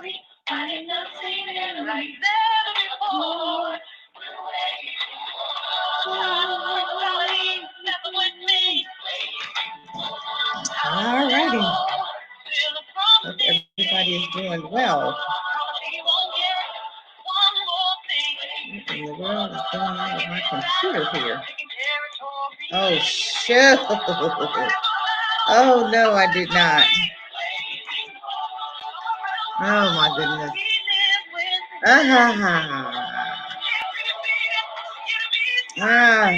I ain't never seen it like that before. All righty. Hope everybody is doing well. What in the world is going on with my computer here? Oh, shoot. Oh, no, I did not. Oh, my goodness. Ah.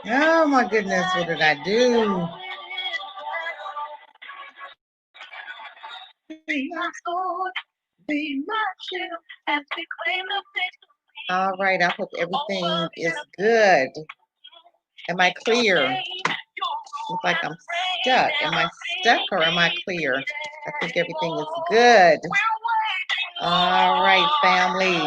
Oh, my goodness. What did I do? All right, I hope everything is good. Am I clear? Looks like I'm stuck. Am I stuck or am I clear? I think everything is good. All right, family.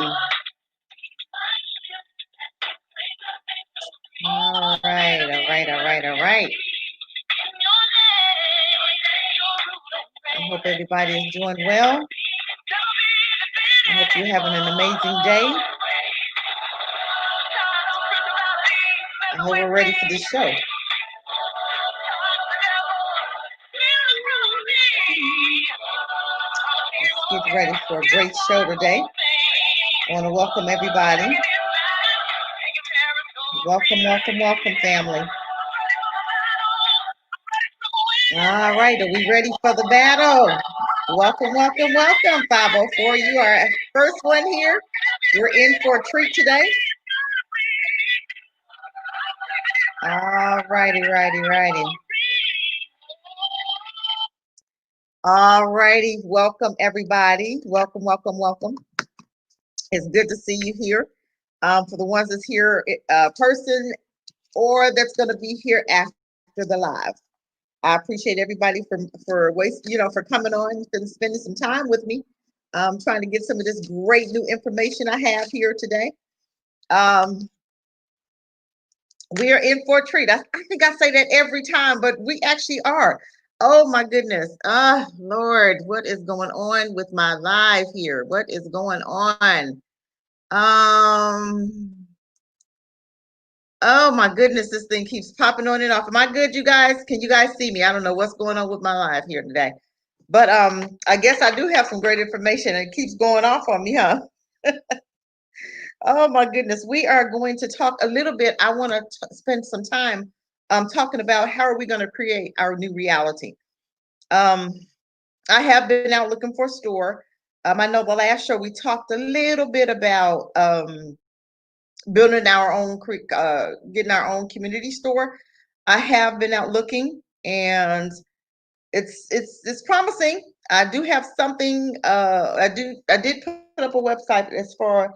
All right, all right, all right, all right. I hope everybody is doing well. I hope you're having an amazing day. I hope we're ready for this show. Let's get ready for a great show today. I want to welcome everybody. Welcome, welcome, welcome, family. All right, are we ready for the battle? Welcome, welcome, welcome, 504. You are our first one here. You're in for a treat today. All righty, righty, righty. All righty, welcome everybody. Welcome, welcome, welcome. It's good to see you here. For the ones that's here person or that's going to be here after the live. I appreciate everybody for coming on and spending some time with me. Trying to get some of this great new information I have here today. We are in for a treat. I think I say that every time, but we actually are. Oh my goodness. Lord, what is going on with my live here? What is going on? Oh my goodness, this thing keeps popping on and off. Am I good, you guys? Can you guys see me? I don't know what's going on with my live here today. But I guess I do have some great information. It keeps going off on me, huh? Oh my goodness. We are going to talk a little bit. I want to spend some time talking about how are we going to create our new reality. I have been out looking for a store. I know the last show we talked a little bit about building our own getting our own community store. I have been out looking and it's promising. I do have something I did put up a website as far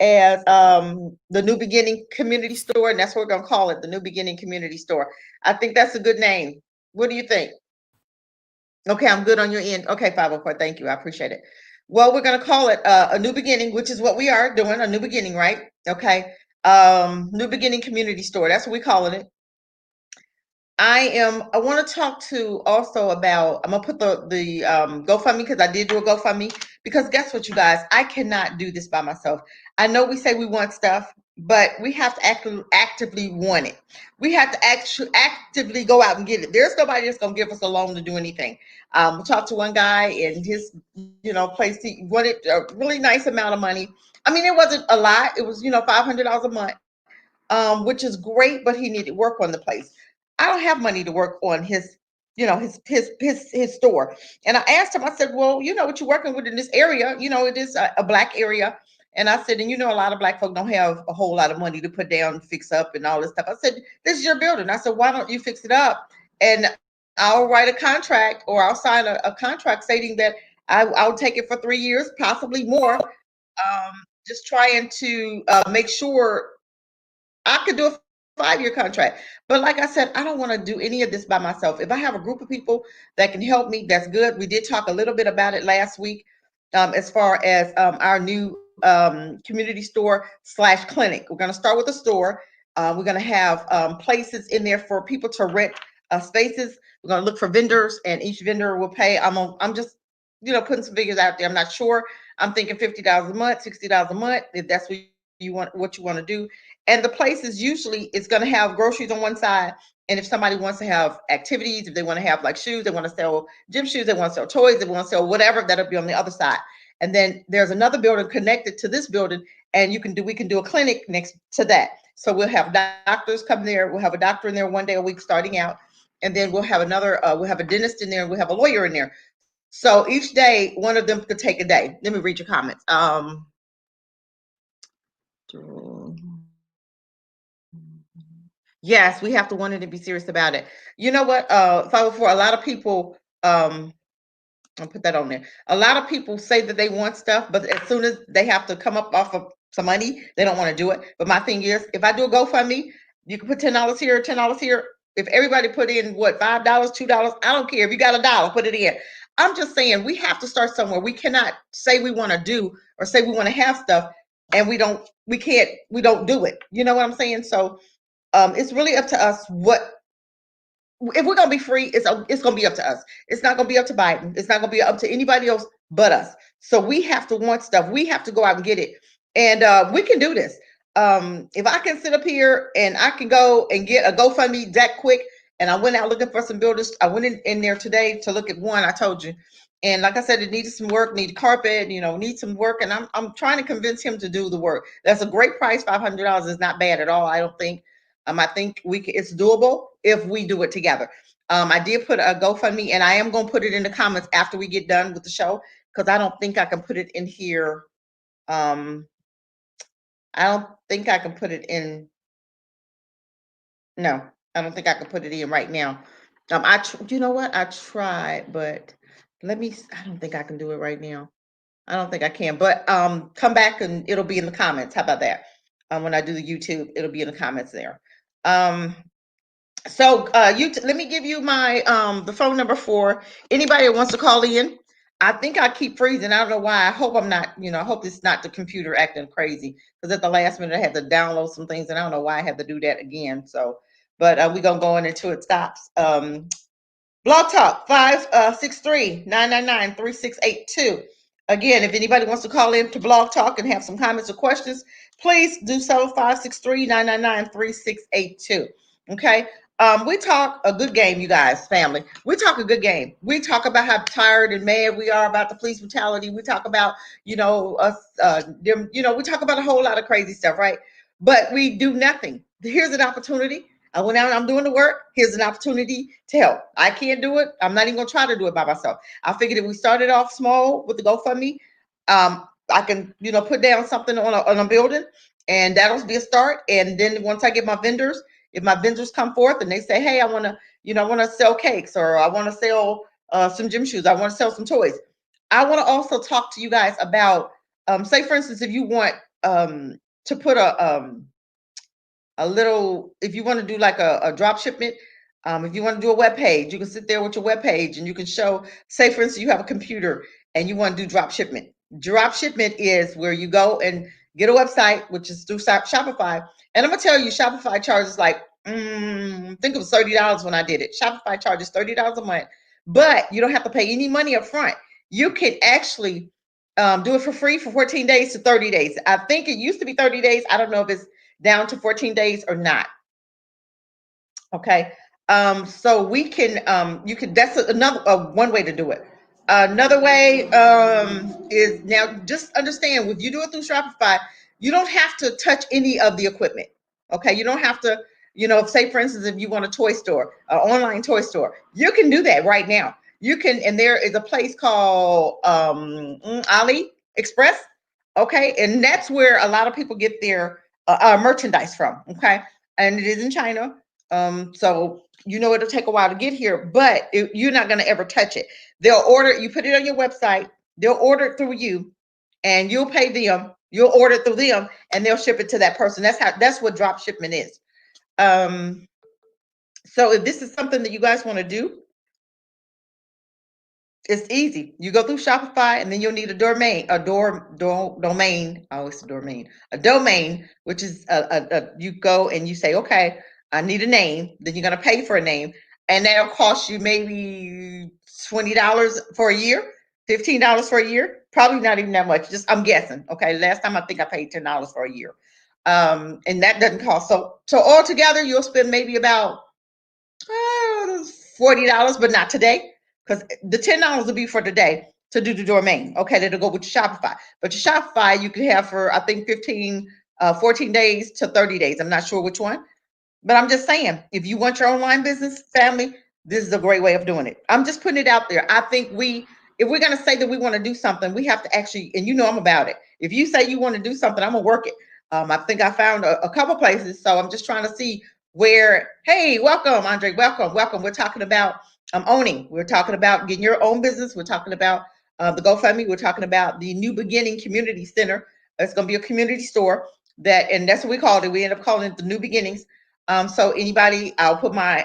as the New Beginning Community Store, and that's what we're gonna call it, the New Beginning Community Store. I think that's a good name. What do you think? Okay, I'm good on your end. Okay, 504, thank you. I appreciate it. Well, we're gonna call it a new beginning, which is what we are doing, a new beginning, right? Okay. New Beginning Community Store. That's what we're calling it. I want to talk to also about, I'm gonna put the GoFundMe, because I did do a GoFundMe, because guess what, you guys, I cannot do this by myself. I know we say we want stuff, but we have to actively want it. We have to actively go out and get it. There's nobody that's gonna give us a loan to do anything. We talked to one guy and his place, he wanted a really nice amount of money. I mean, it wasn't a lot, it was $500 a month, which is great, but he needed work on the place. I don't have money to work on his store. And I asked him, I said, well, what you're working with in this area, it is a black area. And I said, and a lot of black folk don't have a whole lot of money to put down, fix up and all this stuff. I said, this is your building. I said, why don't you fix it up? And I'll write a contract, or I'll sign a contract stating that I'll take it for 3 years, possibly more. Just trying to make sure I could do a 5-year contract. But like I said, I don't want to do any of this by myself. If I have a group of people that can help me, that's good. We did talk a little bit about it last week, as far as our new community store / clinic. We're going to start with a store. We're going to have places in there for people to rent spaces. We're going to look for vendors, and each vendor will pay. I'm just, putting some figures out there. I'm not sure. I'm thinking $50 a month, $60 a month, if that's what you want to do. And the places usually it's going to have groceries on one side. And if somebody wants to have activities, if they want to have like shoes, they want to sell gym shoes, they want to sell toys, they want to sell whatever, that'll be on the other side. And then there's another building connected to this building, and we can do a clinic next to that. So we'll have doctors come there. We'll have a doctor in there one day a week starting out. And then we'll have we'll have a dentist in there, and we'll have a lawyer in there. So each day, one of them could take a day. Let me read your comments. Yes, we have to want it to be serious about it. You know what? 504, a lot of people, I'll put that on there. A lot of people say that they want stuff, but as soon as they have to come up off of some money, they don't want to do it. But my thing is, if I do a GoFundMe, you can put $10 here, $10 here. If everybody put in what, $5, $2, I don't care. If you got $1, put it in. I'm just saying we have to start somewhere. We cannot say we want to do or say we want to have stuff and we don't do it. You know what I'm saying? So it's really up to us if we're gonna be free. It's gonna be up to us. It's not gonna be up to Biden. It's not gonna be up to anybody else but us. So we have to want stuff. We have to go out and get it, and we can do this. If I can sit up here and I can go and get a GoFundMe that quick, and I went out looking for some builders. I went in there today to look at one. I told you, and like I said, it needed some work, needed carpet, need some work, and I'm trying to convince him to do the work. That's a great price. $500 is not bad at all, I don't think. I think it's doable if we do it together. I did put a GoFundMe, and I am going to put it in the comments after we get done with the show, because I don't think I can put it in here. I don't think I can put it in. No, I don't think I can put it in right now. You know what? I tried, but I don't think I can do it right now. I don't think I can, but come back and it'll be in the comments. How about that? When I do the YouTube, it'll be in the comments there. So let me give you my the phone number for anybody that wants to call in. I think I keep freezing. I don't know why. I hope I'm not, I hope it's not the computer acting crazy, because at the last minute I had to download some things and I don't know why I had to do that again. So, but we're gonna go in until it stops. Blog Talk 563-999-3682. Again, if anybody wants to call in to Blog Talk and have some comments or questions, please do so. 563-999-3682. Okay. We talk a good game, you guys, family. We talk a good game. We talk about how tired and mad we are about the police brutality. We talk about, us, we talk about a whole lot of crazy stuff, right? But we do nothing. Here's an opportunity. I went out, I'm doing the work. Here's an opportunity to help. I can't do it. I'm not even gonna try to do it by myself. I figured if we started off small with the GoFundMe, I can, put down something on a building, and that'll be a start. And then once I get my vendors, if my vendors come forth and they say, hey, I want to sell cakes, or I want to sell some gym shoes, I want to sell some toys. I want to also talk to you guys about, say for instance, if you want to put if you want to do like a drop shipment, if you want to do a web page, you can sit there with your web page and you can show, say for instance, you have a computer and you want to do drop shipment. Drop shipment is where you go and get a website, which is through Shopify. And I'm gonna tell you, Shopify charges like, I think it was $30 when I did it. Shopify charges $30 a month, but you don't have to pay any money up front. You can actually do it for free for 14 days to 30 days. I think it used to be 30 days. I don't know if it's down to 14 days or not. Okay. So we can, that's another one way to do it. Another way is, now just understand, if you do it through Shopify, you don't have to touch any of the equipment. Okay. You don't have to, say for instance, if you want a toy store, an online toy store, you can do that right now. You can, and there is a place called AliExpress. Okay. And that's where a lot of people get their merchandise from. Okay. And it is in China. So it'll take a while to get here, but you're not going to ever touch it. They'll order, you put it on your website, they'll order it through you, and you'll pay them, you'll order it through them, and they'll ship it to that person. That's what drop shipment is. So if this is something that you guys want to do, It's easy. You go through Shopify, and then you'll need a domain, domain. I always say domain, a domain, which is you go and you say, okay, I need a name. Then you're gonna pay for a name, and that'll cost you maybe $20 for a year, $15 for a year. Probably not even that much. Just I'm guessing. Okay, last time I think I paid $10 for a year, and that doesn't cost. So altogether, you'll spend maybe about $40, but not today, because the $10 will be for today to do the domain. Okay, that'll go with your Shopify. But your Shopify you can have for I think 14 days to 30 days. I'm not sure which one, but I'm just saying, if you want your online business, family, this is a great way of doing it. I'm just putting it out there. I think if we're gonna say that we want to do something, we have to actually, and you know I'm about it. If you say you want to do something, I'm gonna work it. I think I found a couple places, so I'm just trying to see where. Hey, welcome, Andre. Welcome. We're talking about owning. We're talking about getting your own business. We're talking about the GoFundMe. We're talking about the New Beginning Community Center. It's going to be a community store and that's what we called it. We end up calling it the New Beginnings. So anybody, I'll put my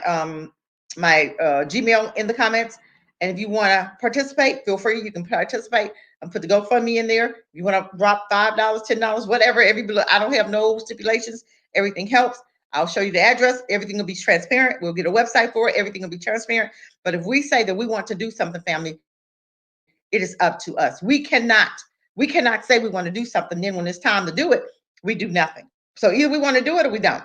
Gmail in the comments. And if you want to participate, feel free. You can participate and put the GoFundMe in there. If you want to drop $5, $10, whatever. I don't have no stipulations. Everything helps. I'll show you the address. Everything will be transparent. We'll get a website for it. Everything will be transparent. But if we say that we want to do something, family, it is up to us. We cannot say we want to do something. Then when it's time to do it, we do nothing. So either we want to do it or we don't.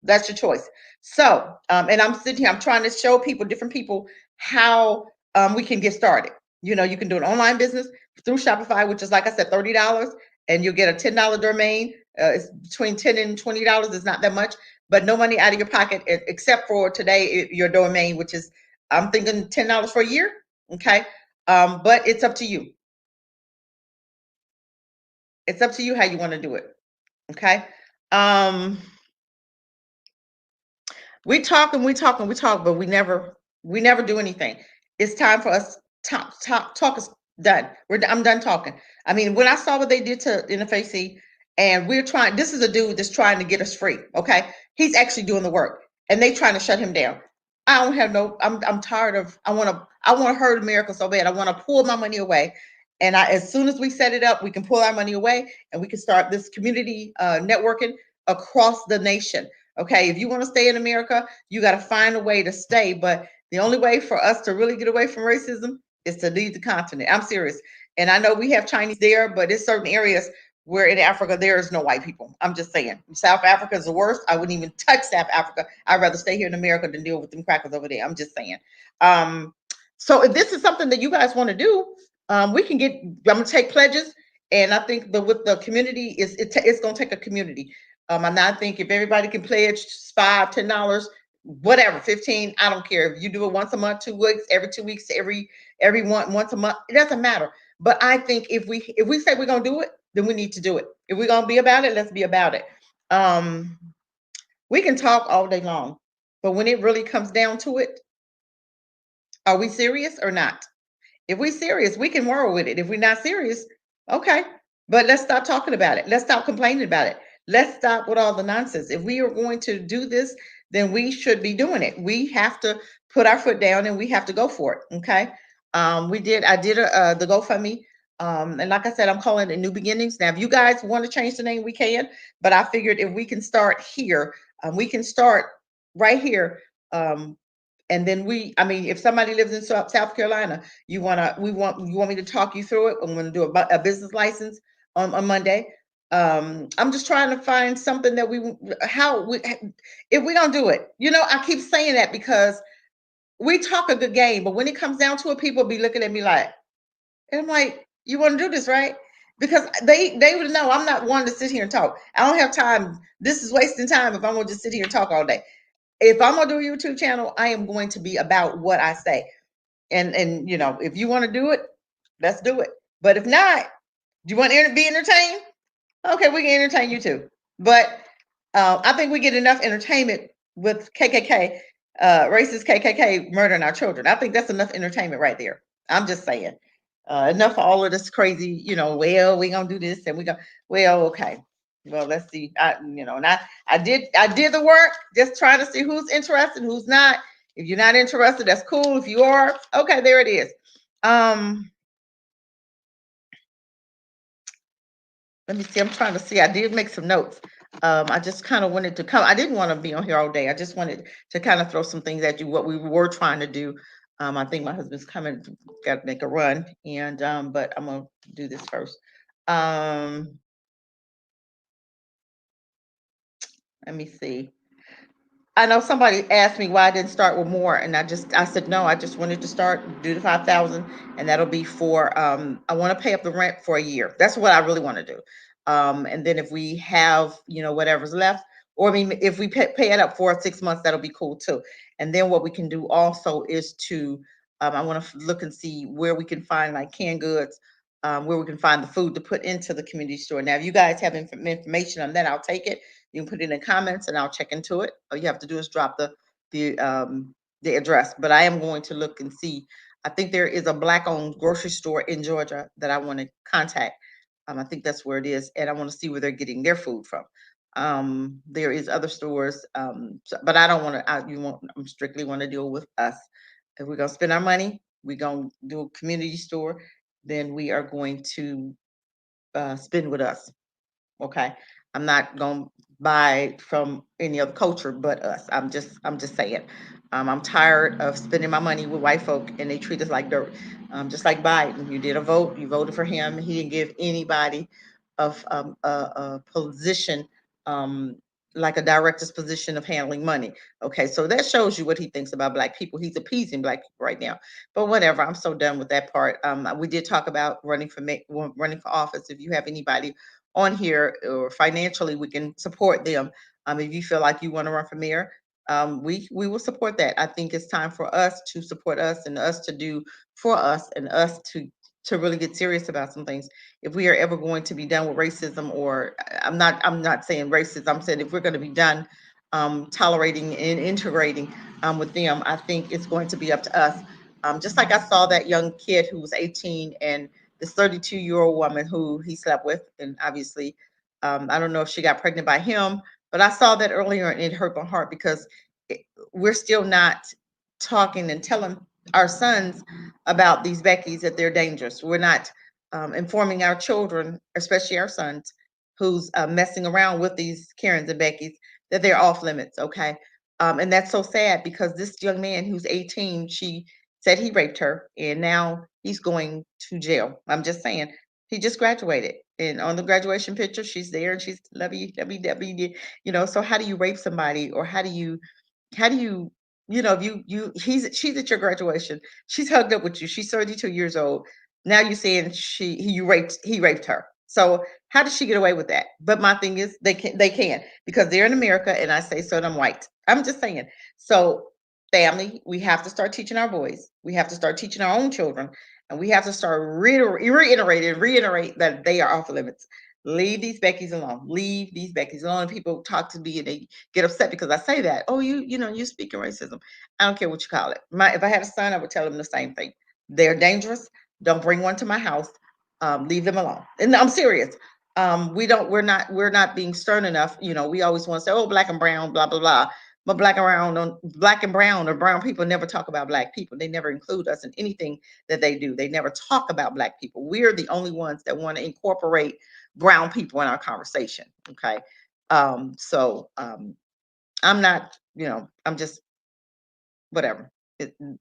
That's your choice. So, and I'm sitting here, I'm trying to show different people how we can get started. You can do an online business through Shopify, which is, like I said, $30, and you'll get a $10 domain. It's between $10 and $20. It's not that much, but no money out of your pocket except for today, your domain, which is, I'm thinking $10 for a year. Okay. But it's up to you. It's up to you how you want to do it. Okay. We talk, but we never do anything. It's time for us. Talk is done. I'm done talking. I mean, when I saw what they did to NFAC, and we're trying. This is a dude that's trying to get us free. Okay, he's actually doing the work, and they trying to shut him down. I don't have no. I'm tired of. I want to hurt America so bad. I want to pull my money away. And as soon as we set it up, we can pull our money away, and we can start this community networking across the nation. Okay, if you want to stay in America, you got to find a way to stay. But the only way for us to really get away from racism is to leave the continent. I'm serious. And I know we have Chinese there, but in certain areas where in Africa there is no white people. I'm just saying. South Africa is the worst. I wouldn't even touch South Africa. I'd rather stay here in America than deal with them crackers over there. I'm just saying. So if this is something that you guys want to do, we can get. I'm gonna take pledges, and I think with the community it's gonna take a community. I think if everybody can pledge $5, $10, whatever, 15, I don't care. If you do it once a month, 2 weeks, every 2 weeks, every once a month, it doesn't matter. But I think if we say we're gonna do it, then we need to do it. If we're gonna be about it, let's be about it. We can talk all day long, but when it really comes down to it, are we serious or not? If we're serious, we can work with it. If we're not serious, okay. But let's stop talking about it. Let's stop complaining about it. Let's stop with all the nonsense. If we are going to do this, then we should be doing it. We have to put our foot down and we have to go for it. Okay. I did the GoFundMe. And like I said, I'm calling it New Beginnings. Now, if you guys want to change the name, we can. But I figured if we can start here, we can start right here. And then if somebody lives in South Carolina, you want me to talk you through it. I'm going to do a business license on Monday. I'm just trying to find something that if we don't do it, I keep saying that because we talk a good game, but when it comes down to it, people be looking at me like, and I'm like, you want to do this, right? Because they would know I'm not one to sit here and talk. I don't have time. This is wasting time if I'm going to just sit here and talk all day. If I'm gonna do a YouTube channel, I am going to be about what I say. And if you want to do it, let's do it. But if not, do you want to be entertained? Okay, we can entertain you too. But I think we get enough entertainment with KKK, racist KKK murdering our children. I think that's enough entertainment right there. I'm just saying. Enough of all of this crazy, well, we gonna do this and okay. Well, let's see. I did the work, just trying to see who's interested, who's not. If you're not interested, that's cool. If you are, okay, there it is. Um, Let me see. I'm trying to see. I did make some notes. I just kind of wanted to come. I didn't want to be on here all day. I just wanted to kind of throw some things at you, what we were trying to do. I think my husband's coming, got to make a run, and but I'm gonna do this first. Um, Let me see. I know somebody asked me why I didn't start with more, and I said no. I just wanted to start, do the 5,000, and that'll be for. I want to pay up the rent for a year. That's what I really want to do. And then if we have, whatever's left, or I mean, if we pay it up for 6 months, that'll be cool too. And then what we can do also is to, I want to look and see where we can find like canned goods, where we can find the food to put into the community store. Now, if you guys have information on that, I'll take it. You can put it in the comments and I'll check into it. All you have to do is drop the address. But I am going to look and see. I think there is a black-owned grocery store in Georgia that I want to contact. I think that's where it is, and I want to see where they're getting their food from. There is other stores, but I don't want to. I'm strictly want to deal with us. If we're gonna spend our money, we're gonna do a community store. Then we are going to spend with us. Okay. I'm not gonna buy from any other culture but us. I'm just saying. I'm tired of spending my money with white folk and they treat us like dirt. Just like Biden, you did a vote, you voted for him. He didn't give anybody of a position, um, like a director's position of handling money. Okay, so that shows you what he thinks about black people. He's appeasing black people right now. But whatever, I'm so done with that part. We did talk about running for office. If you have anybody on here or financially we can support them. If you feel like you want to run for mayor, we will support that. I think it's time for us to support us and us to do for us and us to really get serious about some things. If we are ever going to be done with racism, or I'm not saying racist, I'm saying if we're going to be done tolerating and integrating with them, I think it's going to be up to us. Just like I saw that young kid who was 18 and this 32-year-old woman who he slept with, and obviously, I don't know if she got pregnant by him, but I saw that earlier and it hurt my heart because it, we're still not talking and telling our sons about these Beckys that they're dangerous. We're not informing our children, especially our sons, who's messing around with these Karens and Beckys, that they're off limits. Okay. And that's so sad because this young man who's 18, she said he raped her, and now he's going to jail. I'm just saying, he just graduated, and on the graduation picture, she's there, and she's lovey, lovey, dovey. So how do you rape somebody, or how do you, if she's at your graduation, she's hugged up with you, she's 32 years old. Now you're saying he raped her. So how does she get away with that? But my thing is, they can because they're in America, and I say so. And I'm white. I'm just saying. So family, we have to start teaching our boys. We have to start teaching our own children, and we have to start reiterate that they are off limits. Leave these Beckys alone. Leave these Beckys alone. And people talk to me and they get upset because I say that. Oh, you're speaking racism. I don't care what you call it. If I had a son, I would tell him the same thing. They're dangerous. Don't bring one to my house. Leave them alone. And I'm serious. We're not being stern enough. We always want to say, oh, black and brown, blah blah blah. But black and brown or brown people never talk about black people. They never include us in anything that they do. They never talk about black people. We're the only ones that want to incorporate brown people in our conversation. Okay. So I'm not, I'm just whatever.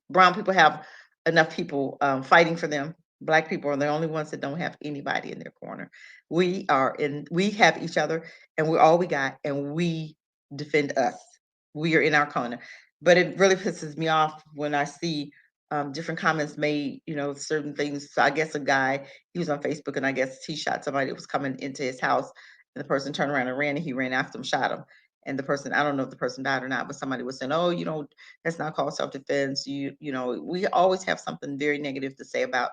Brown people have enough people fighting for them. Black people are the only ones that don't have anybody in their corner. We have each other, and we're all we got, and we defend us. We are in our corner. But it really pisses me off when I see different comments made, certain things. So I guess a guy, he was on Facebook, and I guess he shot somebody that was coming into his house, and the person turned around and ran, and he ran after him, shot him. And the person, I don't know if the person died or not, but somebody was saying, oh, that's not called self-defense. We always have something very negative to say about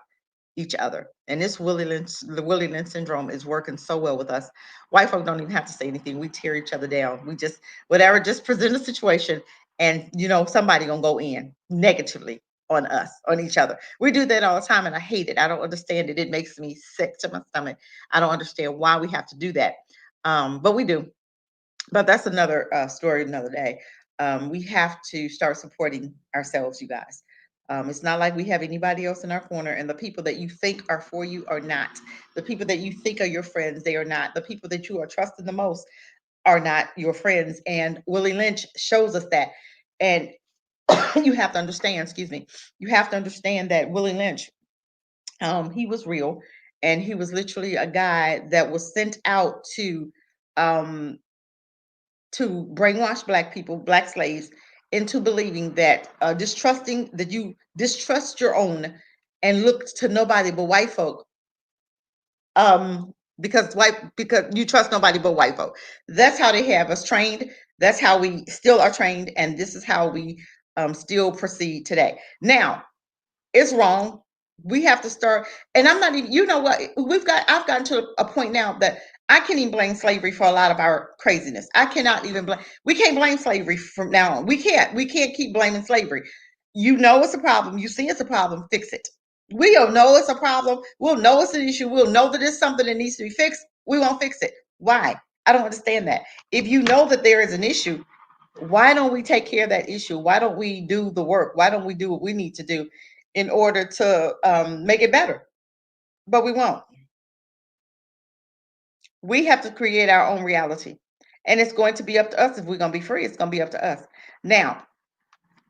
each other. And the Willie Lynch syndrome is working so well with us. White folk don't even have to say anything. We tear each other down. We just, whatever, just present a situation, and somebody gonna go in negatively on us, on each other. We do that all the time, and I hate it. I don't understand it. It makes me sick to my stomach. I don't understand why we have to do that. But we do. But that's another story, another day. We have to start supporting ourselves, you guys. It's not like we have anybody else in our corner, and the people that you think are for you are not. The people that you think are your friends, they are not. The people that you are trusting the most are not your friends. And Willie Lynch shows us that. And you have to understand, excuse me, you have to understand that Willie Lynch, he was real, and he was literally a guy that was sent out um, to brainwash black people, black slaves, into believing that distrusting that you distrust your own and look to nobody but white folk, because you trust nobody but white folk. That's how they have us trained. That's how we still are trained, and this is how we still proceed today. Now, it's wrong. We have to start, and I'm not even, you know what, I've gotten to a point now that I can't even blame slavery for a lot of our craziness. I cannot even blame, we can't blame slavery from now on. We can't keep blaming slavery. You know it's a problem. You see it's a problem, fix it. We'll know it's a problem. We'll know it's an issue. We'll know that it's something that needs to be fixed. We won't fix it. Why? I don't understand that. If you know that there is an issue, why don't we take care of that issue? Why don't we do the work? Why don't we do what we need to do in order to make it better? But we won't. We have to create our own reality. And it's going to be up to us. If we're going to be free, it's going to be up to us. Now,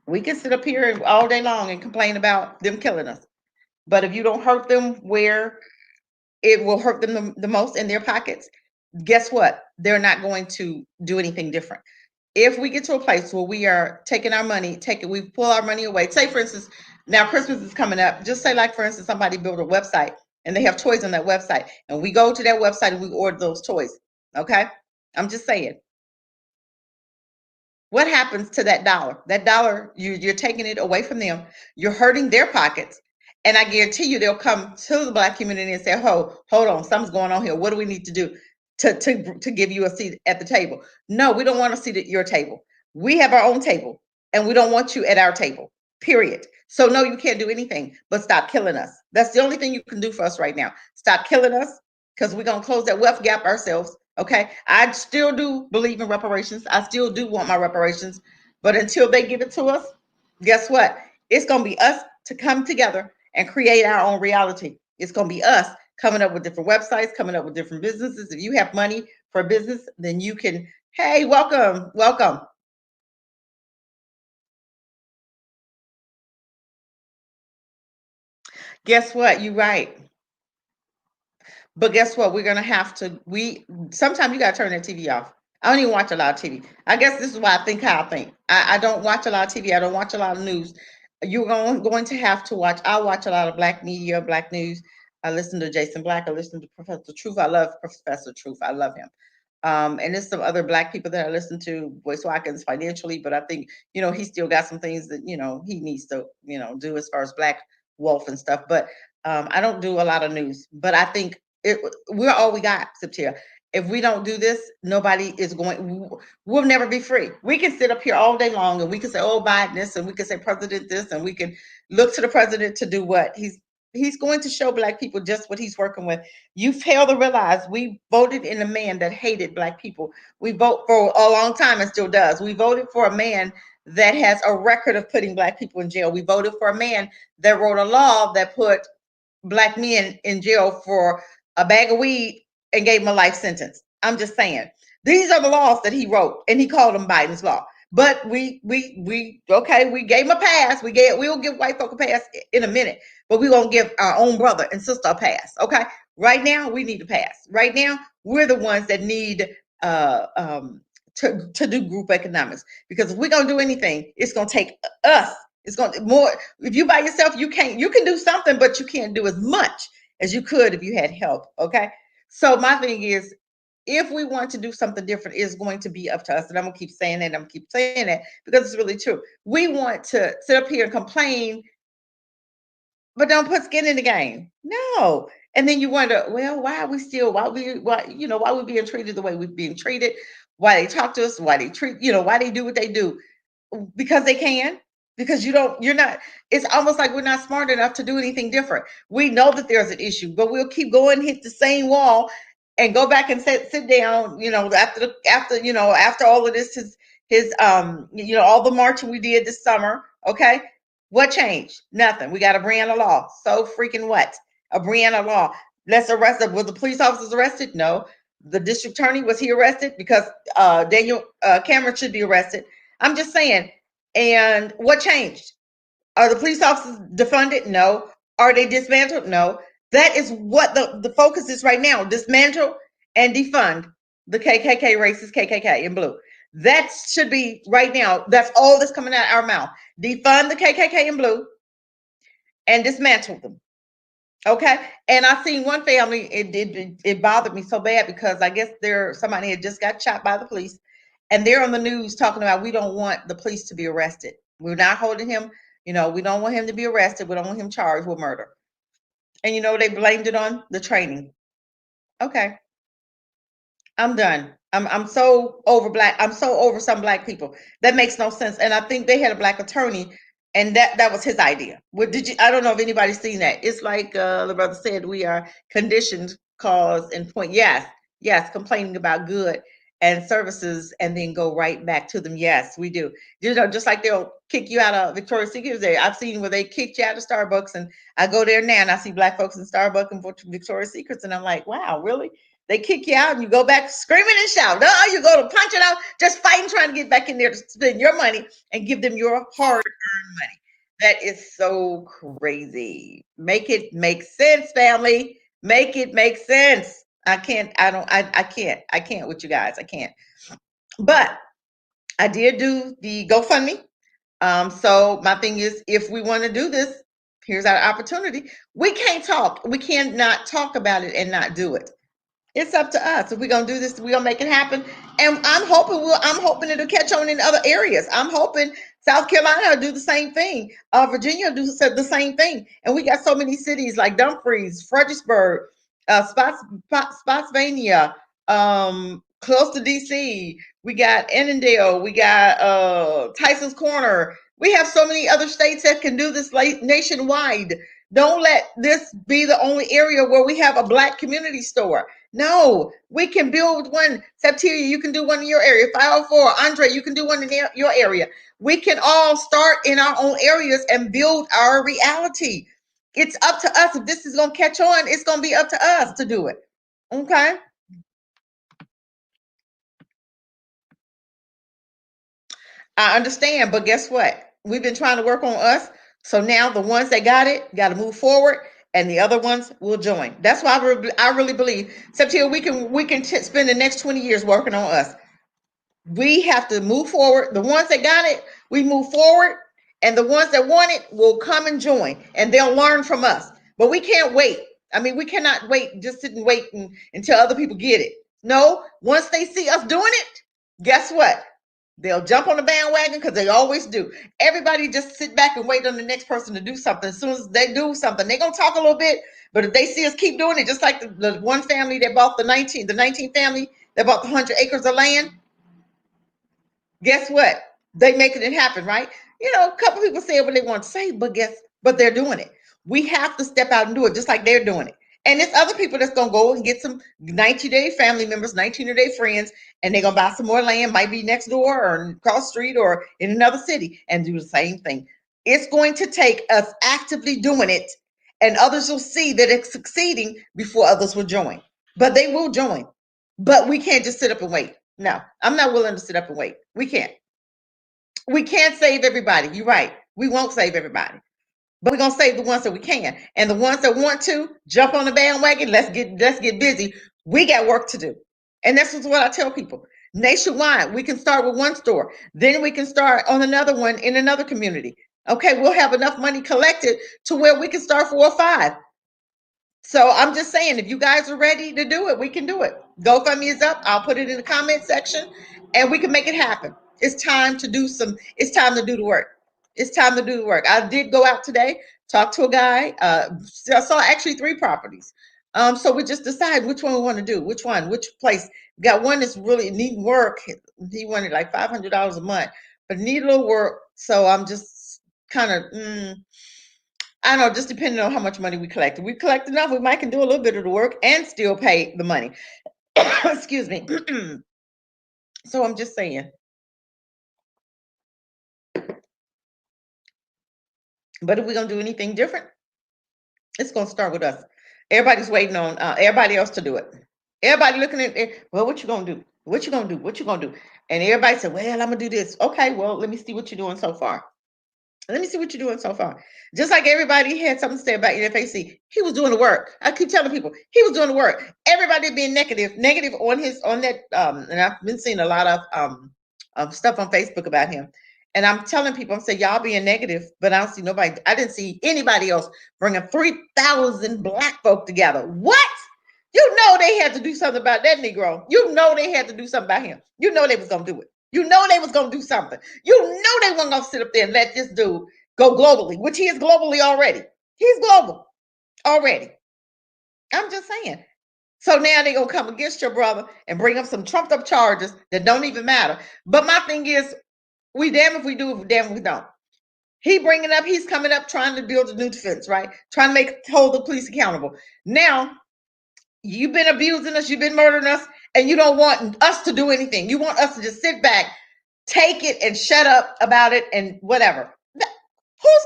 we can sit up here all day long and complain about them killing us. But if you don't hurt them where it will hurt them the most, in their pockets, guess what? They're not going to do anything different. If we get to a place where we are taking our money, we pull our money away. Say, for instance, now Christmas is coming up. Just say, like, for instance, somebody built a website and they have toys on that website, and we go to that website and we order those toys. Okay, I'm just saying, what happens to that dollar? That dollar, you're taking it away from them. You're hurting their pockets. And I guarantee you, they'll come to the black community and say, "Oh, hold on, something's going on here. What do we need to do to give you a seat at the table?" No, we don't want a seat at your table. We have our own table, and we don't want you at our table. Period. So no, you can't do anything but stop killing us. That's the only thing you can do for us right now. Stop killing us, because we're gonna close that wealth gap ourselves. Okay, I still do believe in reparations. I still do want my reparations, but until they give it to us, guess what? It's gonna be us to come together and create our own reality. It's gonna be us coming up with different websites, coming up with different businesses. If you have money for a business, then you can. Hey, welcome, welcome. Guess what? You're right. But guess what? We're gonna have to. We sometimes you gotta turn that TV off. I don't even watch a lot of TV. I guess this is why I think how I think. I don't watch a lot of TV. I don't watch a lot of news. You're going to have to watch. I watch a lot of black media, black news. I listen to Jason Black. I listen to Professor Truth. I love Professor Truth. I love him. And there's some other black people that I listen to, Boyce Watkins financially, but I think, he still got some things that, he needs to, do as far as black wealth and stuff. But I don't do a lot of news, but I think we're all we got, Septia. If we don't do this, nobody is going, we'll never be free. We can sit up here all day long and we can say, oh, Biden this, and we can say President this, and we can look to the president to do what he's going to show black people just what he's working with. You fail to realize we voted in a man that hated black people. We vote for a long time and still does. We voted for a man that has a record of putting black people in jail. We voted for a man that wrote a law that put black men in jail for a bag of weed and gave him a life sentence. I'm just saying. These are the laws that he wrote, and he called them Biden's law. But we gave him a pass. We'll give white folk a pass in a minute, but we won't give our own brother and sister a pass. Okay. Right now, we need a pass. Right now, we're the ones that need to do group economics, because if we're gonna do anything, it's gonna take us. It's going to more. If you by yourself, you can't. You can do something, but you can't do as much as you could if you had help. Okay. So my thing is, if we want to do something different, it's going to be up to us. And I'm gonna keep saying that. I'm gonna keep saying that because it's really true. We want to sit up here and complain, but don't put skin in the game. No. And then you wonder, well, why are we still? Why we being treated the way we're being treated? Why they talk to us? Why they treat? Why they do what they do? Because they can. Because you're not, it's almost like we're not smart enough to do anything different. We know that there's an issue, but we'll keep going, hit the same wall, and go back and sit down, after all of this, his all the marching we did this summer. Okay. What changed? Nothing. We got a Brianna Law. So freaking what? A Brianna Law. Let's arrest them. Was the police officers arrested? No. The district attorney, was he arrested? Because Daniel Cameron should be arrested. I'm just saying. And what changed? Are the police officers defunded? No. Are they dismantled? No. That is what the focus is right now. Dismantle and defund the KKK, racist KKK in blue. That should be right now. That's all that's coming out of our mouth. Defund the KKK in blue and dismantle them. Okay. And I seen one family, it bothered me so bad because I guess somebody had just got shot by the police and they're on the news talking about, we don't want the police to be arrested. We're not holding him. We don't want him to be arrested. We don't want him charged with murder. And they blamed it on the training. Okay. I'm done. I'm so over black. I'm so over some black people. That makes no sense. And I think they had a black attorney, and that was his idea. What did you? I don't know if anybody's seen that. It's like the brother said, we are conditioned, cause and point. Yes, complaining about good and services, and then go right back to them. Yes, we do. Just like they'll kick you out of Victoria's Secret. I've seen where they kicked you out of Starbucks, and I go there now and I see black folks in Starbucks and Victoria's Secrets, and I'm like, wow, really? They kick you out and you go back screaming and shout. No, you go to punch it out, just fighting, trying to get back in there to spend your money and give them your hard-earned money. That is so crazy. Make it make sense, family. Make it make sense. I can't with you guys. I can't. But I did do the GoFundMe. So my thing is, if we want to do this, here's our opportunity. We cannot talk about it and not do it. It's up to us. If we're gonna do this, we're gonna make it happen. And I'm hoping it'll catch on in other areas. I'm hoping South Carolina will do the same thing. Virginia will do the same thing. And we got so many cities like Dumfries, Fredericksburg, Spotsylvania, close to DC. We got Annandale. We got Tyson's Corner. We have so many other states that can do this nationwide. Don't let this be the only area where we have a black community store. No, we can build one. Septiria, you can do one in your area. 504, Andre, you can do one in your area. We can all start in our own areas and build our reality. It's up to us. If this is going to catch on, it's going to be up to us to do it. Okay? I understand, but guess what? We've been trying to work on us. So now the ones that got it got to move forward, and the other ones will join. That's why I really believe, Septiria, we can spend the next 20 years working on us. We have to move forward. The ones that got it, we move forward, and the ones that want it will come and join, and they'll learn from us. But we can't wait. I mean, we cannot wait, just sit and wait until other people get it. No, once they see us doing it, guess what? They'll jump on the bandwagon because they always do. Everybody just sit back and wait on the next person to do something. As soon as they do something, they're going to talk a little bit, but if they see us keep doing it, just like the one family that bought the 19 family that bought the 100 acres of land, guess what? They making it happen, right? A couple people say what they want to say, but they're doing it. We have to step out and do it just like they're doing it. And there's other people that's gonna go and get some 90-day family members, 19-day friends, and they're gonna buy some more land, might be next door or across the street or in another city, and do the same thing. It's going to take us actively doing it, and others will see that it's succeeding before others will join. But they will join. But we can't just sit up and wait. No, I'm not willing to sit up and wait. We can't. We can't save everybody. You're right. We won't save everybody. But we're gonna save the ones that we can. And the ones that want to jump on the bandwagon, let's get busy. We got work to do. And this is what I tell people. Nationwide, we can start with one store. Then we can start on another one in another community. Okay, we'll have enough money collected to where we can start 4 or 5. So I'm just saying, if you guys are ready to do it, we can do it. GoFundMe is up. I'll put it in the comment section and we can make it happen. It's time to do the work. It's time to do the work. I did go out today, talk to a guy. I saw actually 3 properties. So we just decide which one we want to do, which place. We got one that's really needing work. He wanted like $500 a month, but need a little work. So I'm just kind of, I don't know, just depending on how much money we collect. If we collect enough, we might can do a little bit of the work and still pay the money. Excuse me. So I'm just saying. But if we're gonna do anything different, it's gonna start with us. Everybody's waiting on everybody else to do it. Everybody looking at it. Well, what you gonna do? What you gonna do? What you gonna do? And everybody said, "Well, I'm gonna do this." Okay, well, let me see what you're doing so far. Let me see what you're doing so far. Just like everybody had something to say about NFAC, he was doing the work. I keep telling people he was doing the work. Everybody being negative on his on that. And I've been seeing a lot of stuff on Facebook about him. And I'm telling people, I'm saying y'all being negative, but I don't see nobody. I didn't see anybody else bringing 3,000 black folk together. What? You know they had to do something about that Negro. You know they had to do something about him. You know they was gonna do it. You know they was gonna do something. You know they weren't gonna sit up there and let this dude go globally, which he is globally already. He's global already. I'm just saying. So now they gonna come against your brother and bring up some trumped up charges that don't even matter. But my thing is, we damn if we do, damn if we don't. He's coming up trying to build a new defense, right? Trying to hold the police accountable. Now you've been abusing us, you've been murdering us, and you don't want us to do anything. You want us to just sit back, take it, and shut up about it, and whatever. Who's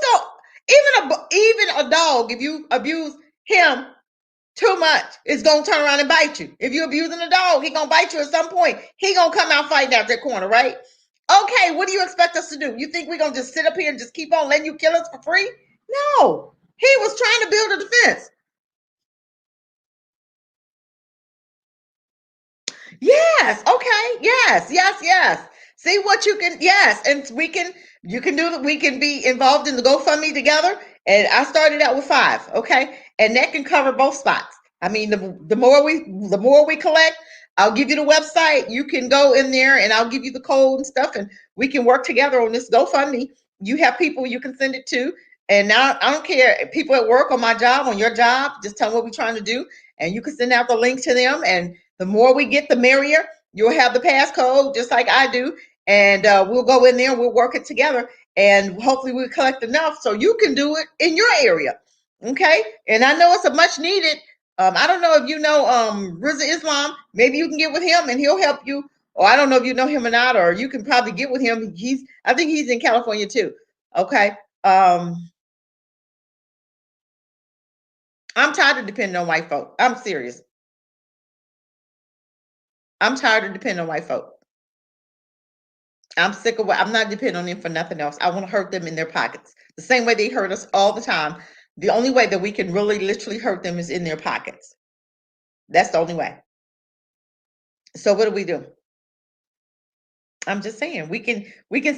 gonna even a dog? If you abuse him too much, it's gonna turn around and bite you. If you're abusing a dog, he gonna bite you at some point. He gonna come out fighting out that corner, right? Okay, what do you expect us to do? You think we're gonna just sit up here and just keep on letting you kill us for free? No. He was trying to build a defense. Yes. Okay. Yes. Yes. Yes. See what you can. Yes, and You can do that. We can be involved in the GoFundMe together. And I started out with 5. Okay, and that can cover both spots. I mean, the more we collect, I'll give you the website. You can go in there, and I'll give you the code and stuff, and we can work together on this GoFundMe. You have people you can send it to. And now I don't care. People at work, on my job, on your job, just tell them what we're trying to do, and you can send out the link to them. And the more we get, the merrier. You'll have the passcode just like I do, and we'll go in there. We'll work it together, and hopefully we'll collect enough so you can do it in your area. Okay, and I know it's a much needed. I don't know if you know Riza Islam. Maybe you can get with him, and he'll help you. Or I don't know if you know him or not, or you can probably get with him. I think he's in California too. Okay. I'm tired of depending on white folk. I'm serious. I'm tired of depending on white folk. I'm sick of what I'm not depending on them for nothing else. I want to hurt them in their pockets. The same way they hurt us all the time. The only way that we can really literally hurt them is in their pockets. That's the only way. So what do we do? I'm just saying we can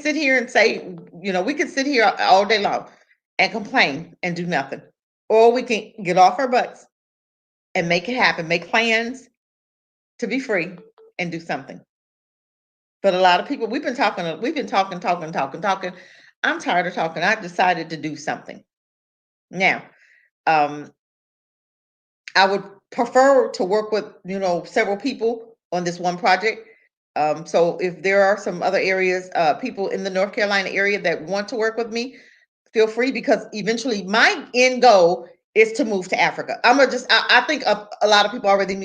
sit here and say, we can sit here all day long and complain and do nothing. Or we can get off our butts and make it happen, make plans to be free and do something. But a lot of people, we've been talking, talking. I'm tired of talking. I decided to do something. Now, um, I would prefer to work with, several people on this one project. So if there are some other areas, people in the North Carolina area that want to work with me, feel free, because eventually my end goal is to move to Africa. I think a lot of people already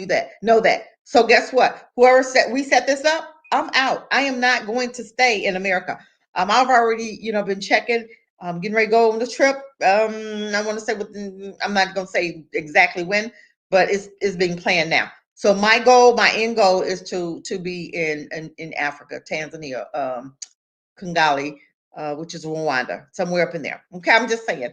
know that. So guess what? We set this up, I'm out. I am not going to stay in America. I've already, been checking. I'm getting ready to go on the trip. I want to say I'm not going to say exactly when, but it's being planned now. So my end goal is to be in Africa, Tanzania, Kigali, which is Rwanda, somewhere up in there. Okay, I'm just saying.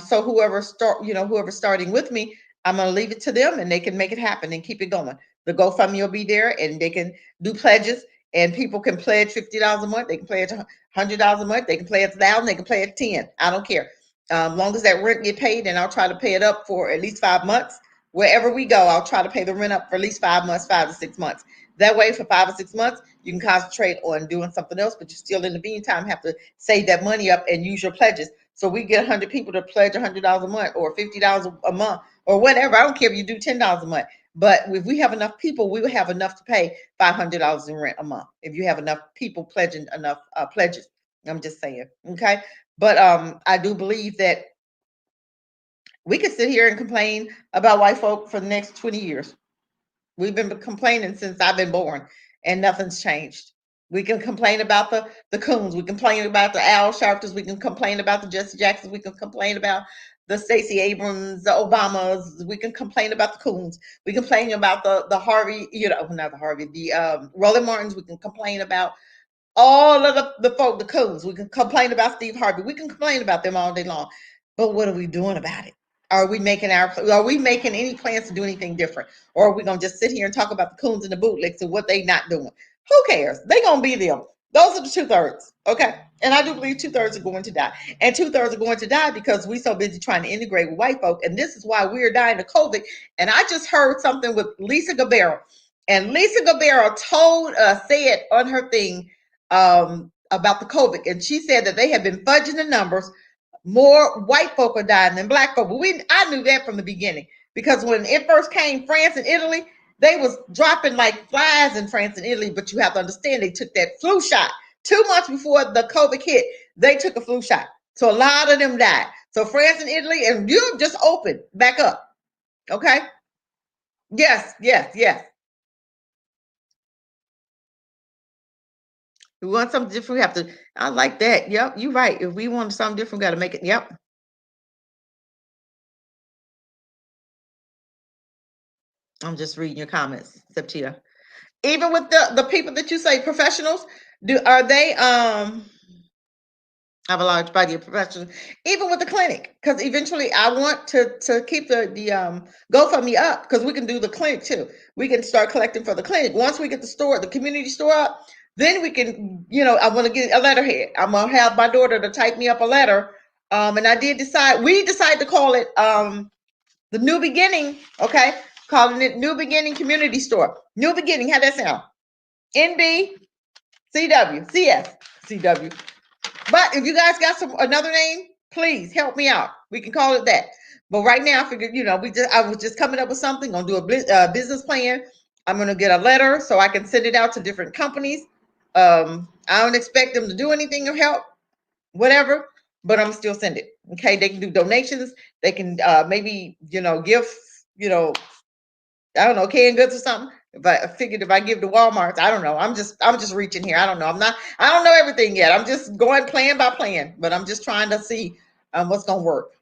So whoever's starting with me, I'm gonna leave it to them, and they can make it happen and keep it going. The GoFundMe will be there, and they can do pledges, and people can pledge $50 a month. They can pledge $100 a month. They can pledge 1,000. They can pledge 10. I don't care. Long as that rent get paid, and I'll try to pay it up for at least 5 months. Wherever we go, I'll try to pay the rent up for at least 5 months, 5 to 6 months. That way, for 5 or 6 months, you can concentrate on doing something else, but you still, in the meantime, have to save that money up and use your pledges. So we get 100 people to pledge $100 a month, or $50 a month, or whatever. I don't care if you do $10 a month. But if we have enough people, we will have enough to pay $500 in rent a month. If you have enough people pledging enough pledges, I'm just saying. Okay. But I do believe that we could sit here and complain about white folk for the next 20 years. We've been complaining since I've been born, and nothing's changed. We can complain about the Coons. We can complain about the Al Sharptons. We can complain about the Jesse Jacksons. We can complain about the Stacey Abrams, the Obamas. We can complain about the Coons. We can complain about the Harvey, not the Harvey, the Roland Martins. We can complain about all of the folk, the Coons. We can complain about Steve Harvey. We can complain about them all day long. But what are we doing about it? Are we making any plans to do anything different? Or are we gonna just sit here and talk about the Coons and the bootlicks and what they not doing? Who cares? They gonna be them. Those are the 2/3. Okay. And I do believe 2/3 are going to die. And 2/3 are going to die because we're so busy trying to integrate with white folk. And this is why we're dying of COVID. And I just heard something with Lisa Gabbero. And Lisa Gabbero said on her thing about the COVID. And she said that they have been fudging the numbers. More white folk are dying than black folk. But I knew that from the beginning because when it first came, France and Italy, they was dropping like flies in France and Italy. But you have to understand, they took that flu shot 2 months before the COVID hit. They took a flu shot, so a lot of them died. So France and Italy and Europe just opened back up. Okay. Yes. We want something different. We have to. I like that. Yep, you're right. If we want something different, we got to make it. Yep. I'm just reading your comments, Septita. Even with the people that you say professionals, are they have a large body of professionals? Even with the clinic, because eventually I want to keep the GoFundMe up because we can do the clinic too. We can start collecting for the clinic once we get the community store up. Then we can, I want to get a letterhead. I'm gonna have my daughter to type me up a letter. And we decided to call it the New Beginning. Okay, calling it New Beginning Community Store. New Beginning. How that sound? NB CW CS CW. But if you guys got another name, please help me out. We can call it that. But right now, I figured, I was just coming up with something. Gonna do a business plan. I'm gonna get a letter so I can send it out to different companies. I don't expect them to do anything or help, whatever, but I'm still send it. Okay, they can do donations. They can maybe give I don't know, canned goods or something. If I give to Walmart, I don't know. I'm just reaching here. I don't know. I don't know everything yet. I'm just going plan by plan, but I'm just trying to see what's gonna work.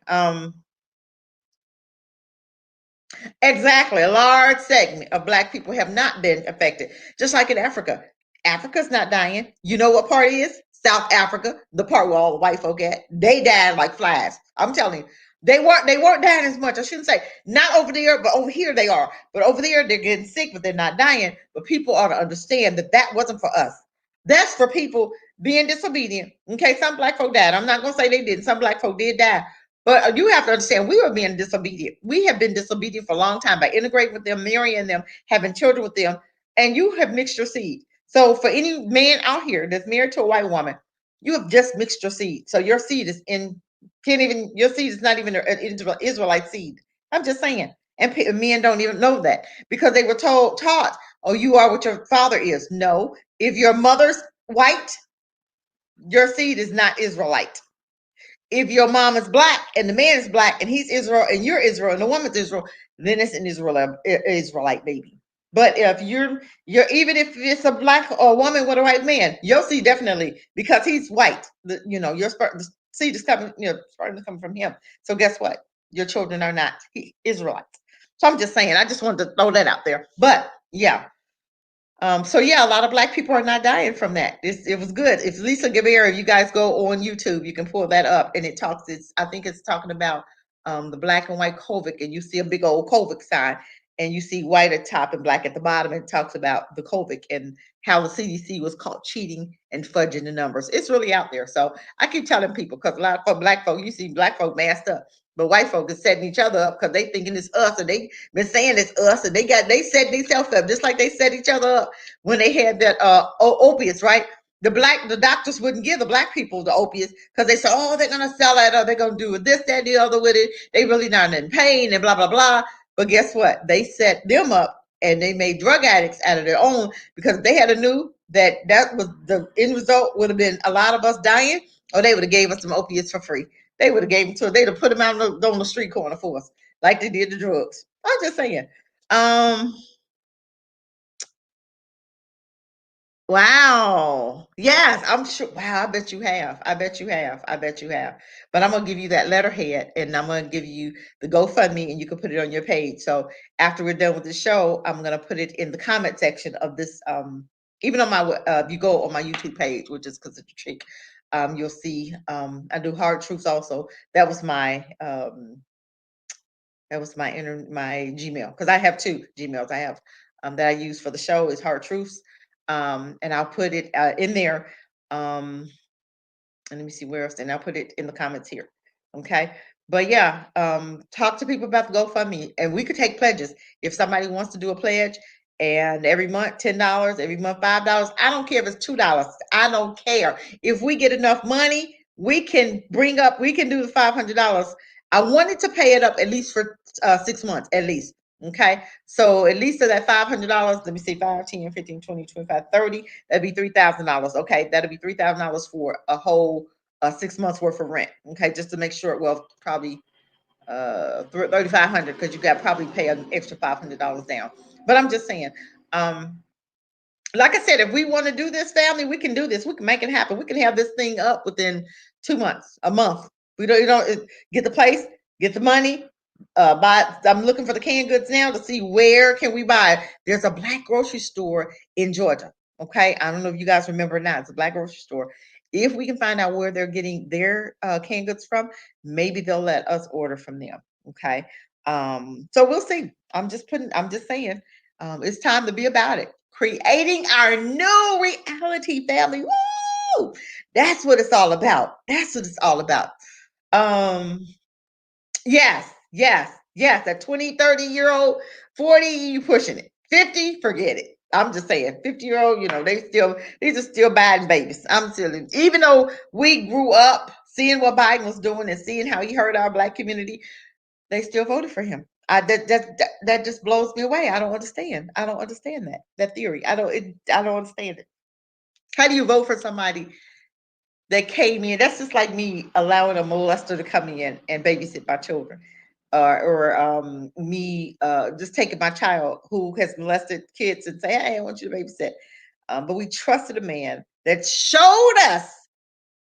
Exactly. A large segment of Black people have not been affected, just like in Africa. Africa's not dying. You know what part is? South Africa, the part where all the white folk at. They died like flies. I'm telling you. They weren't dying as much. I shouldn't say not over there, but over here they are. But over there they're getting sick, but they're not dying. But people ought to understand that that wasn't for us. That's for people being disobedient. Okay, some Black folk died. I'm not gonna say they didn't. Some Black folk did die. But you have to understand, we were being disobedient. We have been disobedient for a long time by integrating with them, marrying them, having children with them, and you have mixed your seed. So for any man out here that's married to a white woman, you have just mixed your seed. So your seed is your seed is not even an Israelite seed. I'm just saying. And men don't even know that because they were taught, oh, you are what your father is. No, if your mother's white, your seed is not Israelite. If your mom is Black and the man is Black and he's Israel and you're Israel and the woman's Israel, then it's an Israelite baby. But if you're even if it's a Black or woman with a white man, you'll see definitely because he's white. Your seed is coming, starting to come from him. So guess what? Your children are not Israelites. So I'm just saying. I just wanted to throw that out there. But yeah, so yeah, a lot of Black people are not dying from that. It was good. If Lisa Gabbero, if you guys go on YouTube, you can pull that up, and I think it's talking about the black and white COVID, and you see a big old COVID sign, and you see white at top and Black at the bottom, and it talks about the COVID and how the CDC was caught cheating and fudging the numbers. It's really out there. So I keep telling people because a lot of Black folk, you see Black folk masked up. But white folk is setting each other up because they thinking it's us, and they been saying it's us, and they set themselves up just like they set each other up when they had that opiates, right? The doctors wouldn't give the Black people the opiates because they said, oh, they're gonna sell it or they're gonna do this, that, the other with it. They really not in pain and blah blah blah. But guess what? They set them up and they made drug addicts out of their own because they had a knew that was the end result would have been a lot of us dying, or they would have gave us some opiates for free. They would have gave them to us. They'd have put them out on the street corner for us, like they did the drugs. I'm just saying. Wow. Yes, I'm sure. Wow, I bet you have. I bet you have. I bet you have. But I'm gonna give you that letterhead and I'm gonna give you the GoFundMe and you can put it on your page. So after we're done with the show, I'm gonna put it in the comment section of this. Even on my if you go on my YouTube page, which is because it's a trick, you'll see I do hard truths also. That was my Gmail because I have two Gmails. I have that I use for the show is Hard Truths, and I'll put it in there. And let me see where else, and I'll put it in the comments here. Okay, but yeah, talk to people about the GoFundMe, and we could take pledges if somebody wants to do a pledge. And every month, $10, every month, $5. I don't care if it's $2. I don't care. If we get enough money, we can do the $500. I wanted to pay it up at least for 6 months, at least. Okay. So at least of that $500, let me see, 5, 10, 15, 20, 25, 30, that'd be $3,000. Okay. That'd be $3,000 for a whole 6 months worth of rent. Okay. Just to make sure, well, probably 3,500 because you got to probably pay an extra $500 down. But I'm just saying, like I said, if we want to do this, family, we can do this. We can make it happen. We can have this thing up within 2 months, a month. We don't, you don't get the place, get the money, buy. I'm looking for the canned goods now to see where can we buy. There's a black grocery store in Georgia. Okay, I don't know if you guys remember or not. It's a black grocery store. If we can find out where they're getting their canned goods from, maybe they'll let us order from them. Okay, so we'll see. I'm just saying, it's time to be about it. Creating our new reality, family. Woo! That's what it's all about. That's what it's all about. Um, yes, yes, yes. That 20, 30-year-old, 40, you pushing it. 50, forget it. I'm just saying, 50-year-old, these are still Biden babies. I'm still, even though we grew up seeing what Biden was doing and seeing how he hurt our black community, they still voted for him. That just blows me away. I don't understand. I don't understand that theory. I don't understand it. How do you vote for somebody that came in? That's just like me allowing a molester to come in and babysit my children, or me just taking my child who has molested kids and say, "Hey, I want you to babysit." But we trusted a man that showed us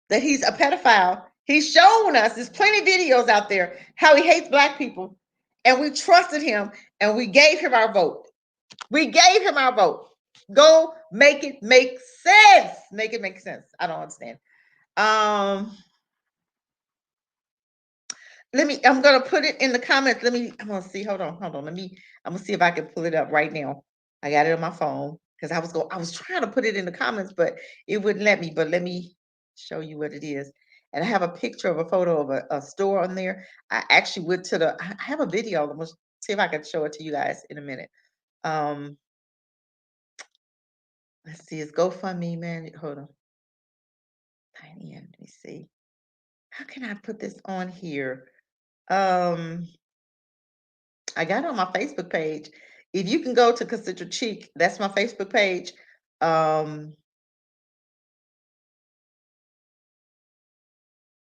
that he's a pedophile. He's shown us, there's plenty of videos out there, how he hates black people. And we trusted him and we gave him our vote. We gave him our vote. Go make it make sense. Make it make sense. I don't understand. Um, I'm gonna put it in the comments. I'm gonna see. Hold on. I'm gonna see if I can pull it up right now. I got it on my phone because I was trying to put it in the comments, but it wouldn't let me. But let me show you what it is. And I have a picture of a photo of a store on there. I actually went to I have a video. I'm gonna see if I can show it to you guys in a minute. Um, let's see, it's GoFundMe, man. Hold on. Tiny, let me see. How can I put this on here? Um, I got it on my Facebook page. If you can go to Consider Cheek, that's my Facebook page. Um,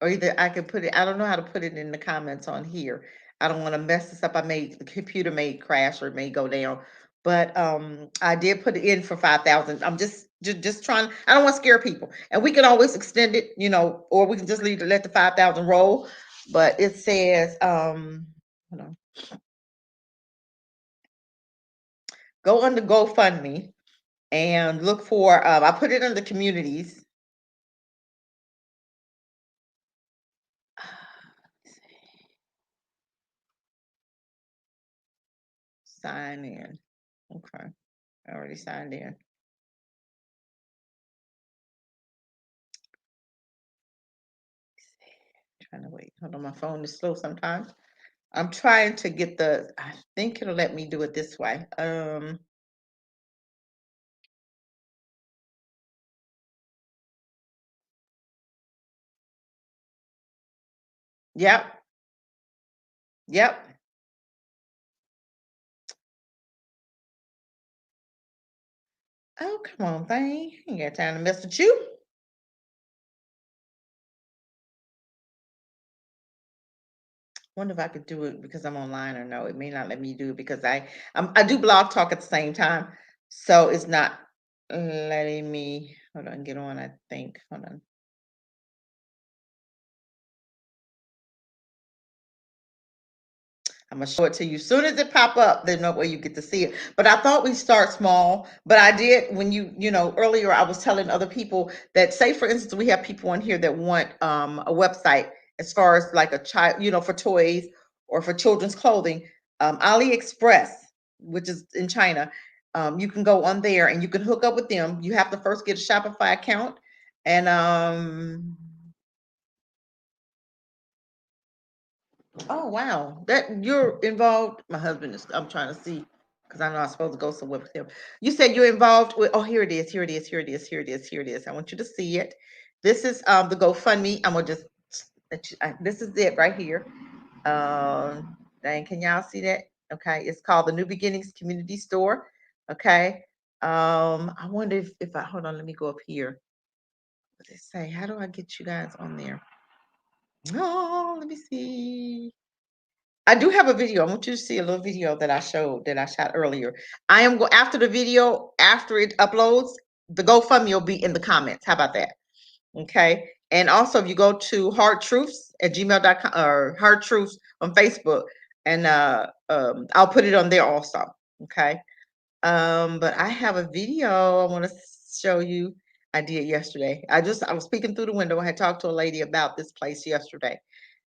or either I can put it, I don't know how to put it in the comments on here. I don't want to mess this up. The computer may crash or it may go down. But I did put it in for 5,000. I'm just trying, I don't want to scare people. And we can always extend it, or we can just let the 5,000 roll. But it says, hold on. Go under GoFundMe and look for I put it under communities. Sign in. Okay. I already signed in. Trying to wait. Hold on, my phone is slow sometimes. I'm trying to get I think it'll let me do it this way. Yep. Yep. Oh, come on, thing. Ain't got time to mess with you. Wonder if I could do it because I'm online or no. It may not let me do it because I do blog talk at the same time. So it's not letting me, hold on, get on, I think. Hold on. I'm gonna show it to you. Soon as it pop up, there's no way you get to see it. But I thought we start small. But I did when earlier I was telling other people that, say for instance, we have people on here that want a website as far as like a child, for toys or for children's clothing. AliExpress, which is in China, you can go on there and you can hook up with them. You have to first get a Shopify account, and oh wow, that you're involved. My husband is. I'm trying to see because I know I'm supposed to go somewhere with him. You said you're involved with. Oh, here it is. Here it is. Here it is. Here it is. Here it is. I want you to see it. This is the GoFundMe. I'm gonna just. This is it right here. Dang, can y'all see that? Okay, it's called the New Beginnings Community Store. Okay. I wonder if I hold on. Let me go up here. What does it say? How do I get you guys on there? Oh, let me see. I do have a video. I want you to see a little video that I shot earlier. I am after the video, after it uploads, the GoFundMe will be in the comments. How about that? Okay. And also, if you go to hardtruths@gmail.com or Hard Truths on Facebook, and I'll put it on there also. Okay. But I have a video I want to show you. I did yesterday. I was peeking through the window. I had talked to a lady about this place yesterday,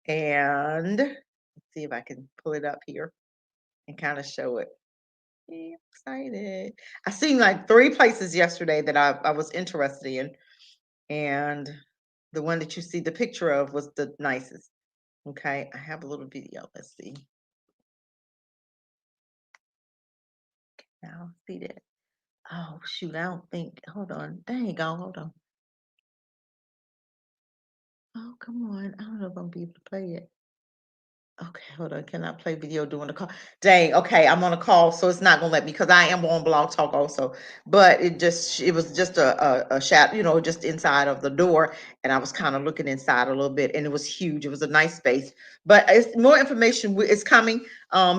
and let's see if I can pull it up here and kind of show it. Yeah, I'm excited. I seen like 3 places yesterday that I was interested in, and the one that you see the picture of was the nicest. Okay, I have a little video. Let's see. Now see that. Oh shoot, I don't think. Hold on. Dang, go. Hold on. Oh, come on. I don't know if I'm gonna be able to play it. Okay, hold on. Can I play video during the call? Dang, okay, I'm on a call, so it's not gonna let me because I am on Blog Talk also. But it was just a shot, just inside of the door, and I was kind of looking inside a little bit, and it was huge. It was a nice space. But it's more information is coming.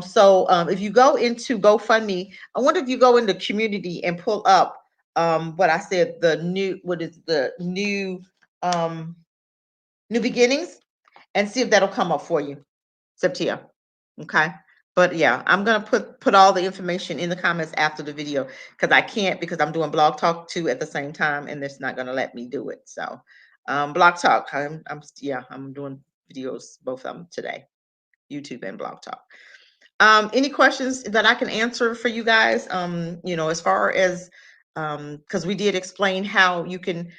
So if you go into GoFundMe, I wonder if you go into community and pull up what I said, the new beginnings, and see if that'll come up for you. Septia. Okay. But yeah, I'm gonna put all the information in the comments after the video because I can't, because I'm doing Blog Talk too at the same time, and it's not gonna let me do it. So Blog Talk, I'm doing videos, both of them today, YouTube and Blog Talk. Any questions that I can answer for you guys? As far as because we did explain how you can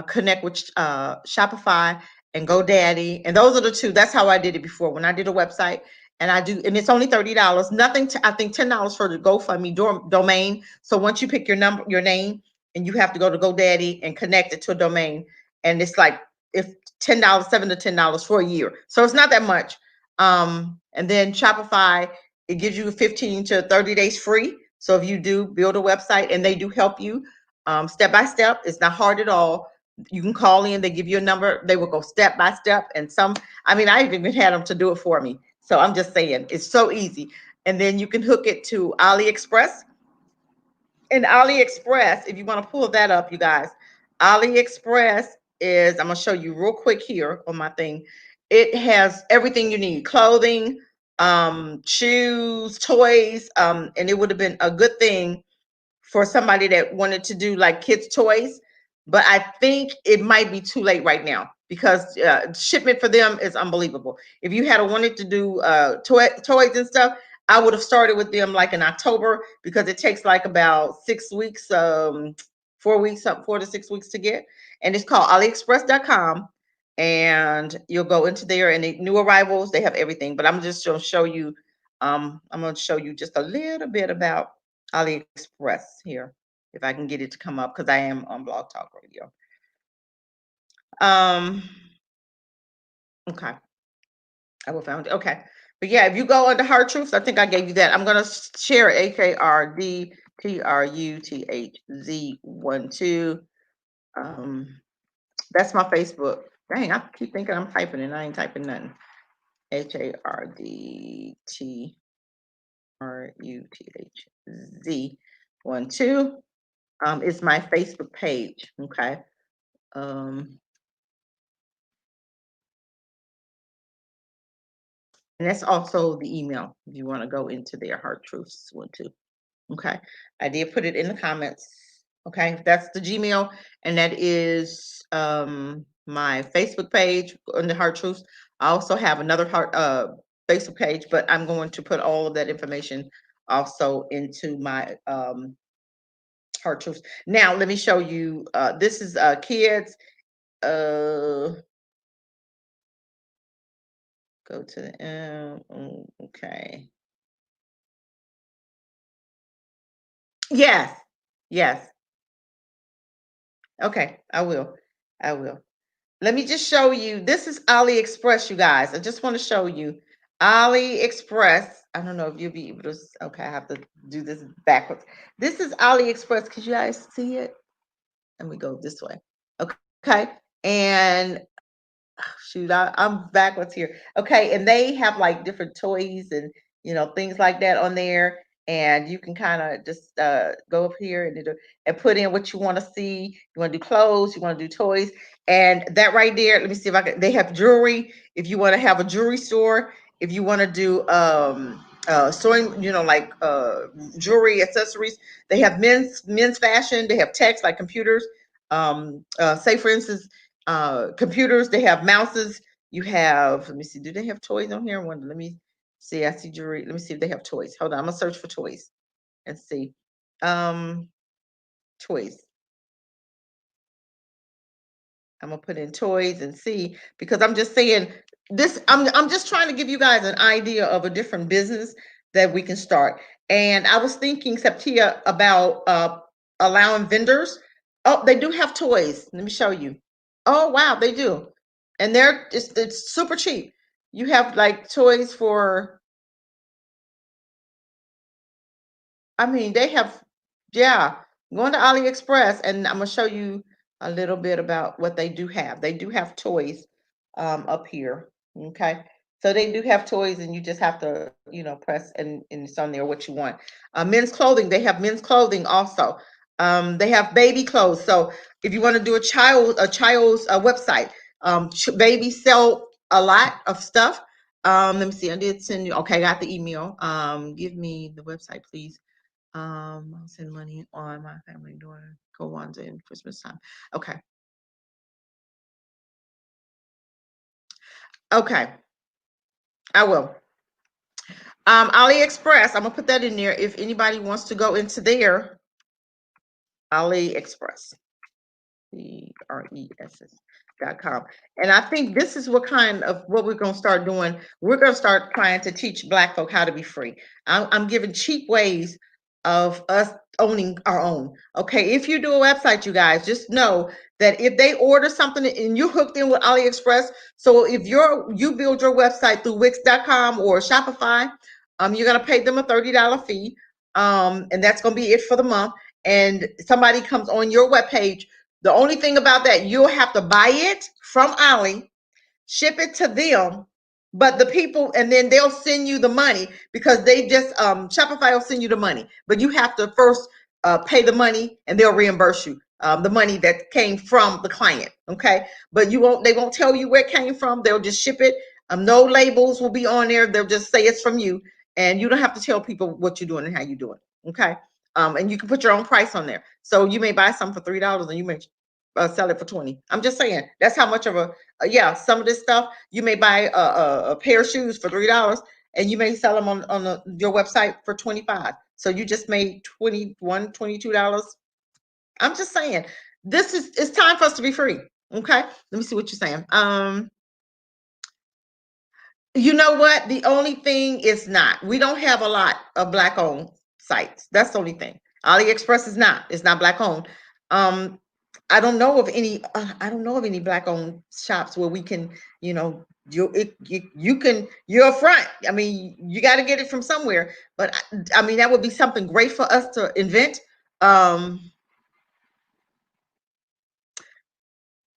connect with Shopify and GoDaddy, and those are the two. That's how I did it before when I did a website, and it's only $30. Nothing to, I think $10 for the GoFundMe domain. So once you pick your name, and you have to go to GoDaddy and connect it to a domain, and it's like if $10, $7 to $10 for a year. So it's not that much. And then Shopify, it gives you 15 to 30 days free. So if you do build a website, and they do help you step by step, it's not hard at all. You can call in, they give you a number, they will go step by step. And I even had them to do it for me. So I'm just saying, it's so easy. And then you can hook it to AliExpress. And AliExpress, if you want to pull that up, you guys, AliExpress I'm going to show you real quick here on my thing. It has everything you need: clothing, shoes, toys, and it would have been a good thing for somebody that wanted to do like kids toys, but I think it might be too late right now because shipment for them is unbelievable. If you had wanted to do toys and stuff, I would have started with them like in October, because it takes like about 6 weeks, 4 weeks, 4 to 6 weeks to get. And it's called aliexpress.com, and you'll go into there, and the new arrivals, they have everything. But I'm just going to show you, I'm going to show you just a little bit about AliExpress here, if I can get it to come up, because I am on Blog Talk Radio. Okay, I will found it. Okay, but yeah, if you go under Hard Truths, I think I gave you that. I'm gonna share it. HARDTRUTHZ12. That's my Facebook. Dang, I keep thinking I'm typing and I ain't typing nothing. HARDTRUTHZ12. is my Facebook page. Okay. And that's also the email if you want to go into their Heart Truths one too. Okay. I did put it in the comments. Okay. That's the Gmail. And that is my Facebook page on the Heart Truths. I also have another Facebook page, but I'm going to put all of that information also into my Heart Truths. Now let me show you. This is kids. Go to the okay. Yes. Yes. Okay, I will. I will. Let me just show you. This is AliExpress, you guys. I just want to show you AliExpress. I don't know if you'll be able to. Okay, I have to do this backwards. This is AliExpress. Could you guys see it? Let me go this way. Okay. And shoot, I'm backwards here. Okay, and they have like different toys and things like that on there, and you can kind of just go up here and put in what you want to see. You want to do clothes, you want to do toys, and that right there. Let me see if I can. They have jewelry. If you want to have a jewelry store, if you want to do sewing, like jewelry accessories. They have men's fashion. They have techs like computers. Say for instance computers, they have mouses, you have, let me see, do they have toys on here? Let me see, I see jewelry. Let me see if they have toys. Hold on, I'm gonna search for toys and see. Toys. I'm gonna put in toys and see, because I'm just saying this, I'm just trying to give you guys an idea of a different business that we can start. And I was thinking, Septia, about allowing vendors. Oh, they do have toys. Let me show you. Oh wow, they do. And they're it's super cheap. You have like toys for, I mean, they have, yeah, going to AliExpress, and I'm gonna show you a little bit about what they do have. They do have toys up here. Okay. So they do have toys, and you just have to, press and it's on there what you want. Men's clothing, they have men's clothing also. They have baby clothes. So if you want to do a child's website, babies sell a lot of stuff. Let me see. I did send you. Okay, I got the email. Give me the website, please. I'll send money on my family during Kwanzaa and Christmas time. Okay. Okay. I will. AliExpress, I'm gonna put that in there if anybody wants to go into there. AliExpress. CRESS.com. And I think this is what we're going to start doing. We're going to start trying to teach Black folk how to be free. I'm giving cheap ways of us owning our own. Okay, if you do a website, you guys just know that if they order something and you're hooked in with AliExpress, so if you build your website through Wix.com or Shopify, you're going to pay them a $30 fee, and that's going to be it for the month. And somebody comes on your webpage, the only thing about that, you'll have to buy it from Ali, ship it to them, but the people, and then they'll send you the money, because they just Shopify will send you the money, but you have to first pay the money, and they'll reimburse you the money that came from the client. Okay, but they won't tell you where it came from. They'll just ship it. No labels will be on there. They'll just say it's from you, and you don't have to tell people what you're doing and how you're doing. Okay. And you can put your own price on there. So you may buy something for $3 and you may sell it for 20. I'm just saying that's how much of yeah. Some of this stuff you may buy a pair of shoes for $3 and you may sell them on your website for 25. So you just made $22. I'm just saying it's time for us to be free. Okay. Let me see what you're saying. You know what? The only thing is not. We don't have a lot of Black owned sites. That's the only thing. AliExpress is not. It's not Black owned. I don't know of any. I don't know of any Black owned shops where we can. You can. You're front. I mean, you got to get it from somewhere. But I mean, that would be something great for us to invent.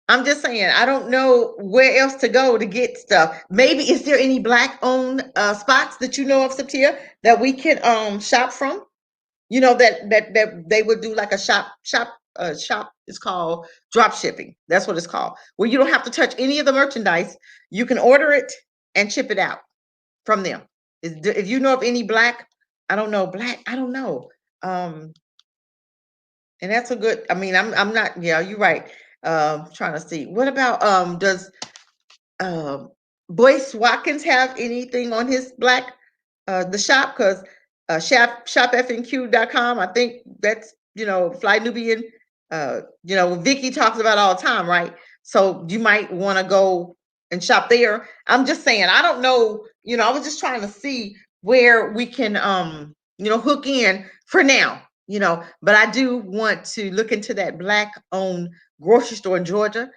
I'm just saying, I don't know where else to go to get stuff. Maybe is there any Black owned spots that you know of, Satia, that we can shop from? You know that they would do like a shop. It's called drop shipping. That's what it's called. Where you don't have to touch any of the merchandise. You can order it and ship it out from them. If you know of any black, I don't know black. I don't know. Um, and that's a good. I mean, I'm not. Yeah, you're right. Trying to see. What about does um Boyce Watkins have anything on his black the shop? Because shopfnq.com, I think that's Fly Nubian, Vicky talks about all the time, right? So you might want to go and shop there. I'm just saying, I don't know, I was just trying to see where we can hook in for now, but I do want to look into that black owned grocery store in Georgia.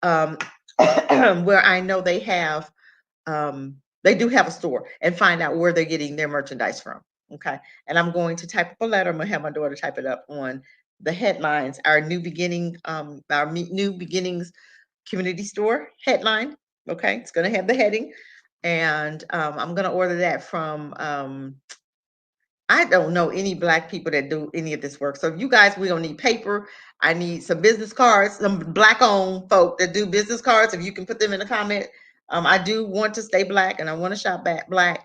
Um, where I know they do have a store, and find out where they're getting their merchandise from. Okay. And I'm going to type up a letter. I'm gonna have my daughter type it up on the headlines, our new new beginnings community store headline. Okay, it's gonna have the heading. And I'm gonna order that from I don't know any black people that do any of this work. So if you guys, we don't need paper. I need some business cards, some black owned folk that do business cards. If you can put them in the comment. I do want to stay black and I want to shop back black.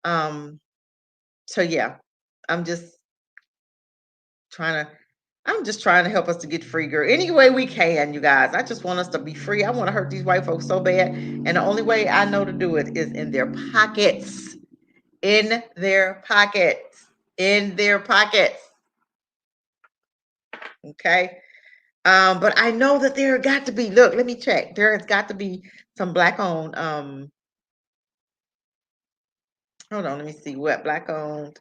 So yeah, I'm just trying to help us to get free, girl. Any way we can, you guys. I just want us to be free. I want to hurt these white folks so bad. And the only way I know to do it is in their pockets. In their pockets. In their pockets. Okay. But I know that there got to be, look, let me check. There has got to be some black owned, hold on, let me see what black owned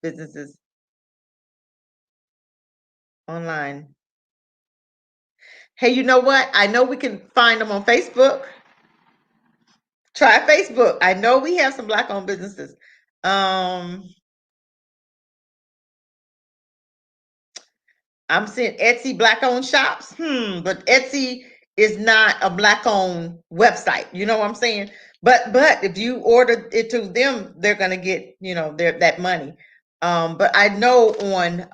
businesses online. Hey, you know what? I know we can find them on Facebook. Try Facebook. I know we have some black owned businesses. I'm seeing Etsy black owned shops. But Etsy is not a black owned website. You know what I'm saying? But if you order it to them, they're gonna get that money. But I know on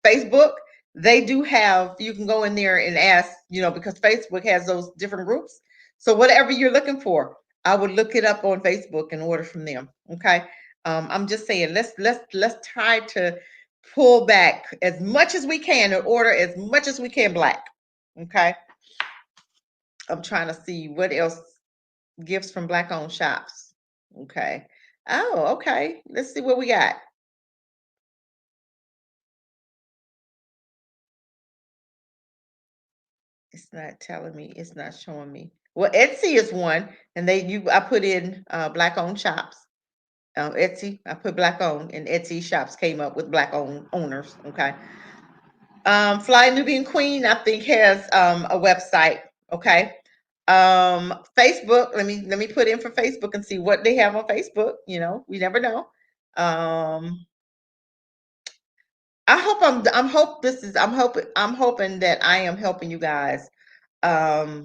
Facebook they do have. You can go in there and ask. Because Facebook has those different groups. So whatever you're looking for, I would look it up on Facebook and order from them. Okay. I'm just saying, let's try to pull back as much as we can and order as much as we can black. Okay. I'm trying to see what else. Gifts from black owned shops. Okay. Oh, okay. Let's see what we got. It's not telling me. It's not showing me. Well, Etsy is one, and I put in black owned shops. Etsy, I put black owned, and Etsy shops came up with black owned owners. Okay. Fly Nubian Queen, I think, has a website. Okay. Facebook, let me put in for Facebook and see what they have on Facebook. We never know. I'm hoping that I am helping you guys. I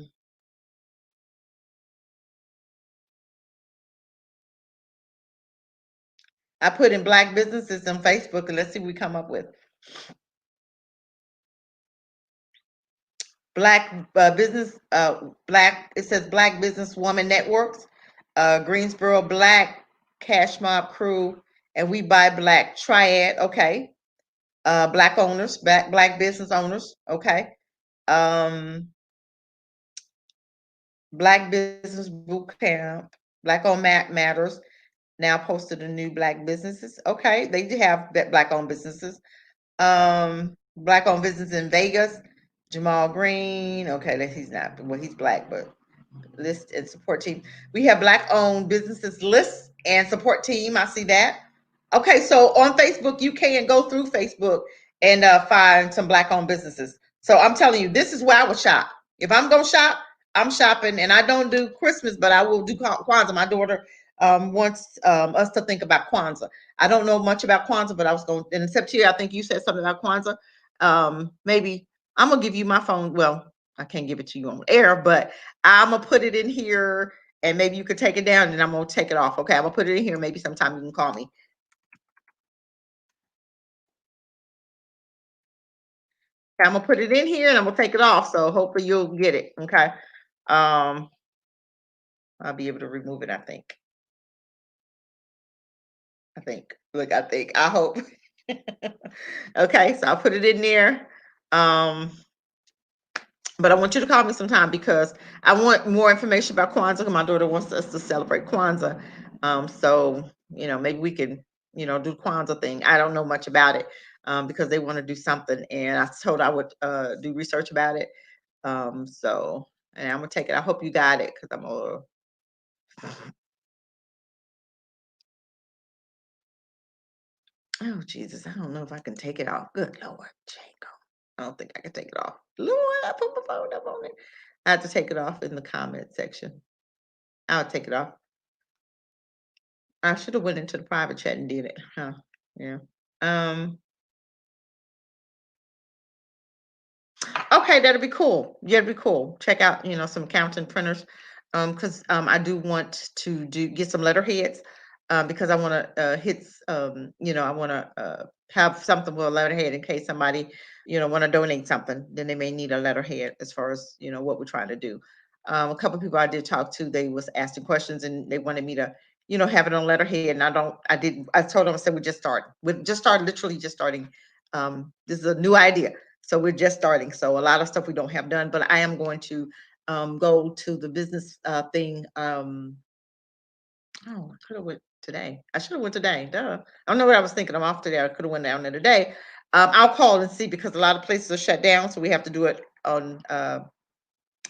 put in black businesses on Facebook, and let's see what we come up with. Black business, black. It says Black Businesswoman Networks, Greensboro Black, Cash Mob Crew, and We Buy Black Triad. Okay, black owners, black business owners. Okay, Black Business Boot Camp, Black Owned Matters. Now posted a new black businesses. Okay, they do have black owned businesses. Black owned business in Vegas. Jamal Green. Okay, that he's not. Well, he's black, but list and support team. We have black owned businesses list and support team. I see that. Okay, so on Facebook, you can go through Facebook and find some black owned businesses. So I'm telling you, this is where I would shop. If I'm gonna shop, I'm shopping, and I don't do Christmas, but I will do Kwanzaa. My daughter wants us to think about Kwanzaa. I don't know much about Kwanzaa, but I was going, and except here, I think you said something about Kwanzaa. Maybe I'm gonna give you my phone. Well, I can't give it to you on air, but I'm gonna put it in here, and maybe you could take it down, and I'm gonna take it off. Okay, I'm gonna put it in here. Maybe sometime you can call me. I'm gonna put it in here and I'm gonna take it off. So hopefully you'll get it. Okay. Um, I'll be able to remove it, I think. I think. Look, I think. I hope. Okay, so I'll put it in there. Um, but I want you to call me sometime because I want more information about Kwanzaa. 'Cause my daughter wants us to celebrate Kwanzaa. So maybe we can, do Kwanzaa thing. I don't know much about it because they want to do something, and I told I would do research about it. And I'm gonna take it. I hope you got it because I'm a. Oh Jesus, I don't know if I can take it off. Good Lord, Jacob. I don't think I can take it off. Lord, I put my phone up on it. I have to take it off in the comment section. I'll take it off. I should have went into the private chat and did it. Huh. Yeah. Um, okay, that'll be cool. Yeah, that'd be cool. Check out, some accountant printers. Because I do want to get some letterheads. Because I want to hit I want to have something with a letterhead in case somebody, want to donate something, then they may need a letterhead as far as, what we're trying to do. A couple people I did talk to, they was asking questions and they wanted me to, have it on letterhead. And I told them, I said, we just started literally just starting. This is a new idea. So we're just starting. So a lot of stuff we don't have done, but I am going to go to the business thing. Oh, I could have went today. I should have went today. Duh. I don't know what I was thinking. I'm off today. I could have went down there today. I'll call and see because a lot of places are shut down, so we have to do it on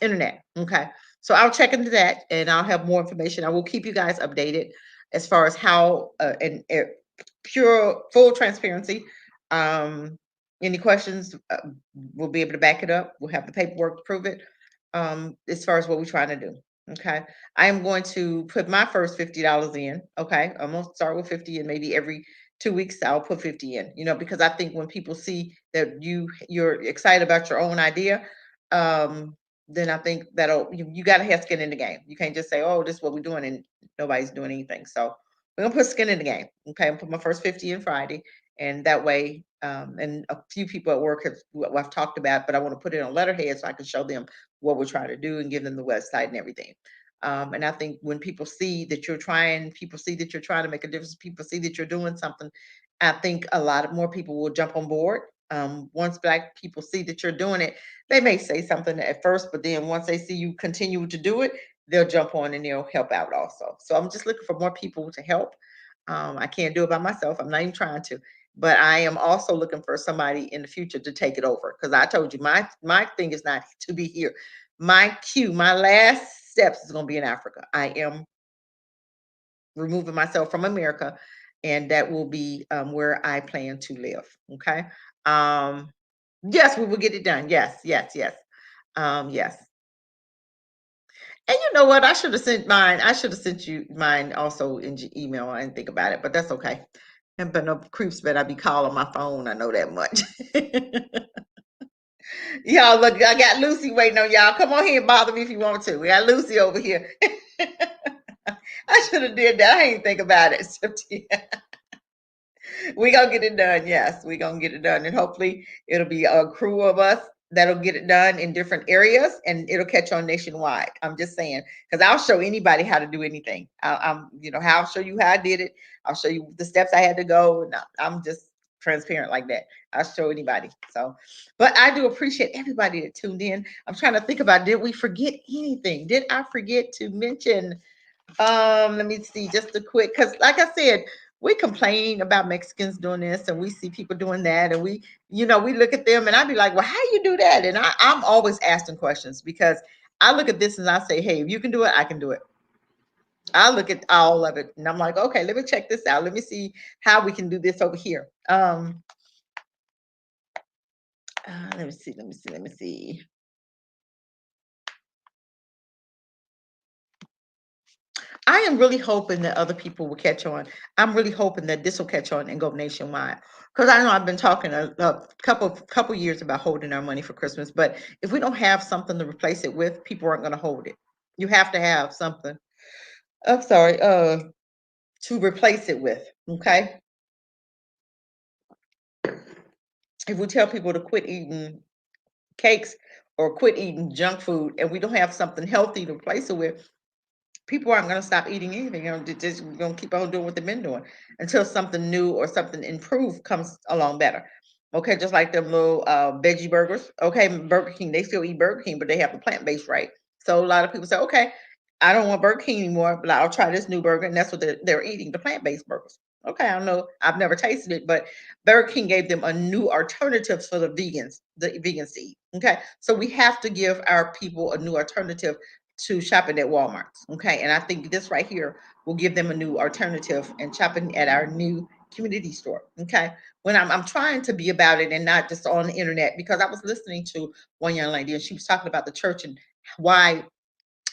internet. Okay. So I'll check into that and I'll have more information. I will keep you guys updated as far as how and pure full transparency. Um, any questions, we'll be able to back it up. We'll have the paperwork to prove it. As far as what we're trying to do. Okay. I am going to put my first $50 in. Okay. I'm gonna start with 50 and maybe every 2 weeks I'll put 50 in, because I think when people see that you're excited about your own idea, then I think you got to have skin in the game. You can't just say, "Oh, this is what we're doing," and nobody's doing anything. So we're gonna put skin in the game. Okay, I'm put my first 50 in Friday, and that way, and a few people at work have what I've talked about, but I want to put it on letterhead so I can show them what we're trying to do and give them the website and everything. And I think when people see that you're trying, people see that you're trying to make a difference, people see that you're doing something, I think a lot of more people will jump on board. Once Black people see that you're doing it, they may say something at first, but then once they see you continue to do it, they'll jump on and they'll help out also. So I'm just looking for more people to help. I can't do it by myself. I'm not even trying to, but I am also looking for somebody in the future to take it over. Because I told you my thing is not to be here. My last steps is going to be in Africa. I am removing myself from America, and that will be where I plan to live. Okay. Um, yes, we will get it done. Yes, yes, yes. Yes. And you know what? I should have sent mine. I should have sent you mine also in email. I didn't think about it, but that's okay. And but no creeps better I be calling my phone. I know that much. Y'all look, I got Lucy waiting on y'all. Come on here and bother me if you want to. We got Lucy over here. I should have did that. I ain't think about it. We gonna get it done. Yes, we gonna get it done, and hopefully it'll be a crew of us that'll get it done in different areas, and it'll catch on nationwide. I'm just saying because I'll show anybody how to do anything. How I'll show you how I did it. I'll show you the steps I had to go, and I'm just transparent like that. I'll show anybody. So, but I do appreciate everybody that tuned in. I'm trying to think about did we forget anything? Did I forget to mention? Let me see, just a quick, because like I said, we complain about Mexicans doing this and we see people doing that, and we look at them and I'd be like, well, how you do that? And I'm always asking questions because I look at this and I say, hey, if you can do it, I can do it. I look at all of it and I'm like, okay, let me check this out. Let me see how we can do this over here. Let me see, let me see, let me see. I am really hoping that other people will catch on. I'm really hoping that this will catch on and go nationwide. Because I know I've been talking a couple years about holding our money for Christmas, but if we don't have something to replace it with, people aren't going to hold it. You have to have something. I'm sorry, to replace it with. Okay. If we tell people to quit eating cakes or quit eating junk food, and we don't have something healthy to replace it with, people aren't going to stop eating anything. They're just going to keep on doing what they've been doing until something new or something improved comes along better. Okay, just like them little veggie burgers. Okay, Burger King, they still eat Burger King, but they have the plant-based, right? So a lot of people say, okay, I don't want Burger King anymore, but I'll try this new burger, and that's what they're eating, the plant-based burgers. Okay, I don't know, I've never tasted it, but Burger King gave them a new alternative for the vegans to eat. Okay, so we have to give our people a new alternative to shopping at Walmart. Okay, and I think this right here will give them a new alternative and shopping at our new community store. Okay, when I'm trying to be about it and not just on the internet, because I was listening to one young lady and she was talking about the church and why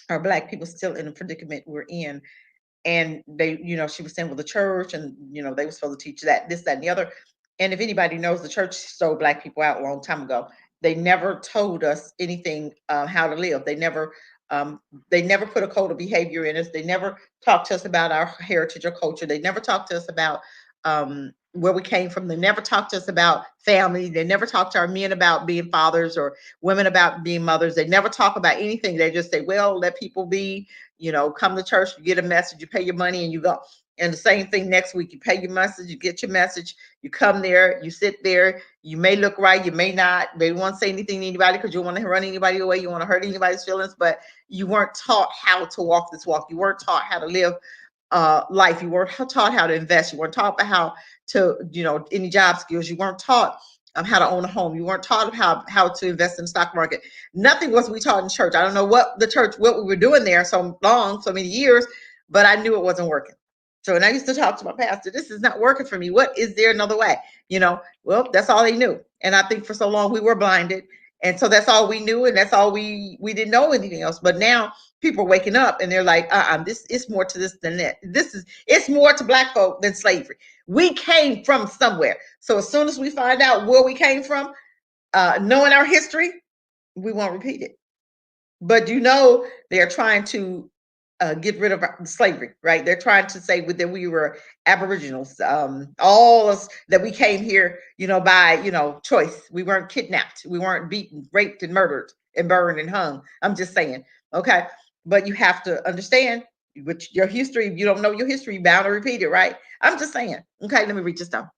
are Black people still in the predicament we're in. And they, she was saying, well, the church, and they were supposed to teach that, this, that, and the other. And if anybody knows, the church sold Black people out a long time ago. They never told us anything, how to live. They never put a code of behavior in us. They never talked to us about our heritage or culture. They never talked to us about where we came from. They never talked to us about family. They never talked to our men about being fathers or women about being mothers. They never talk about anything. They just say, well, let people be, come to church, you get a message, you pay your money, and you go. And the same thing next week. You pay your message, you get your message, you come there, you sit there, you may look right, you may not. They won't say anything to anybody because you don't want to run anybody away, you want to hurt anybody's feelings, but you weren't taught how to walk this walk. You weren't taught how to live life. You weren't taught how to invest. You weren't taught about how to, any job skills. You weren't taught how to own a home. You weren't taught how to invest in the stock market. Nothing was we taught in church. I don't know what we were doing there so many years, but I knew it wasn't working. So when I used to talk to my pastor, this is not working for me. What is there another way? Well, that's all they knew. And I think for so long we were blinded. And so that's all we knew, and that's all we didn't know anything else. But now people are waking up and they're like, this is more to this than that. It's more to Black folk than slavery. We came from somewhere. So as soon as we find out where we came from, knowing our history, we won't repeat it. But they're trying to get rid of slavery, right? They're trying to say that we were Aboriginals, all us that we came here, by choice. We weren't kidnapped, we weren't beaten, raped, and murdered, and burned and hung. I'm just saying, okay. But you have to understand with your history. If you don't know your history, you're bound to repeat it, right? I'm just saying. Okay, let me read this down.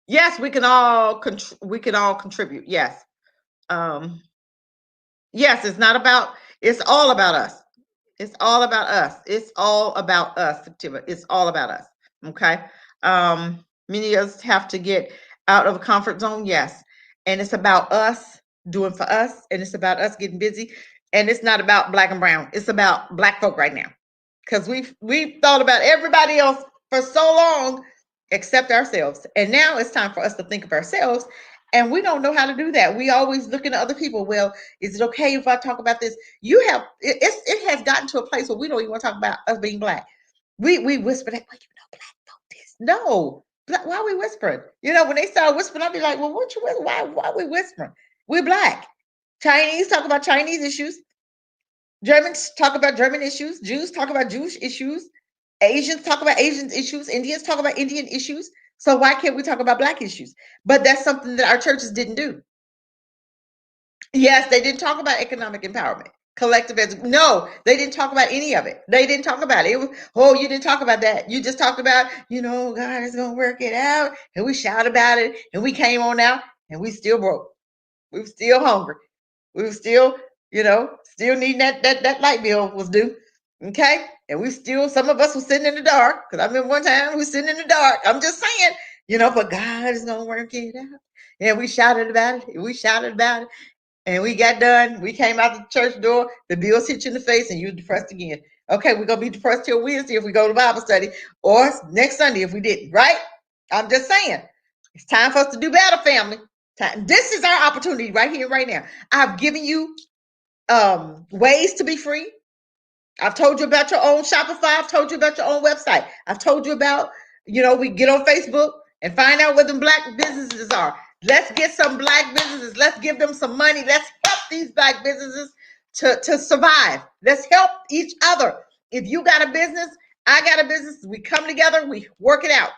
Yes, we can all contribute. Yes. Yes, it's all about us. It's all about us. It's all about us, Fatima. It's all about us. Okay. Many of us have to get out of a comfort zone. Yes. And it's about us doing for us. And it's about us getting busy. And it's not about Black and brown. It's about Black folk right now. Because we've thought about everybody else for so long except ourselves. And now it's time for us to think of ourselves. And we don't know how to do that. We always looking at other people. Well, is it okay if I talk about this? It has gotten to a place where we don't even want to talk about us being Black. We whisper that, well, Black folk this. No. Why are we whispering? When they start whispering, I'll be like, well, what you whispering? Why are we whispering? We're Black. Chinese talk about Chinese issues. Germans talk about German issues. Jews talk about Jewish issues. Asians talk about Asian issues. Indians talk about Indian issues. So why can't we talk about Black issues? But that's something that our churches didn't do. Yes, they didn't talk about economic empowerment, collective education. No, they didn't talk about any of it. They didn't talk about it. It was, oh, you didn't talk about that. You just talked about, God is going to work it out. And we shout about it. And we came on out and we still broke. We were still hungry. We were still, still needing that light bill was due. Okay. And some of us were sitting in the dark. Because I remember one time we were sitting in the dark. I'm just saying, but God is going to work it out. And we shouted about it. We shouted about it. And we got done. We came out the church door. The bills hit you in the face and you're depressed again. Okay, we're going to be depressed till Wednesday if we go to Bible study, or next Sunday if we didn't, right? I'm just saying. It's time for us to do better, family. This is our opportunity right here, right now. I've given you ways to be free. I've told you about your own Shopify. I've told you about your own website. I've told you about, we get on Facebook and find out where the Black businesses are. Let's get some Black businesses. Let's give them some money. Let's help these Black businesses to survive. Let's help each other. If you got a business, I got a business. We come together. We work it out.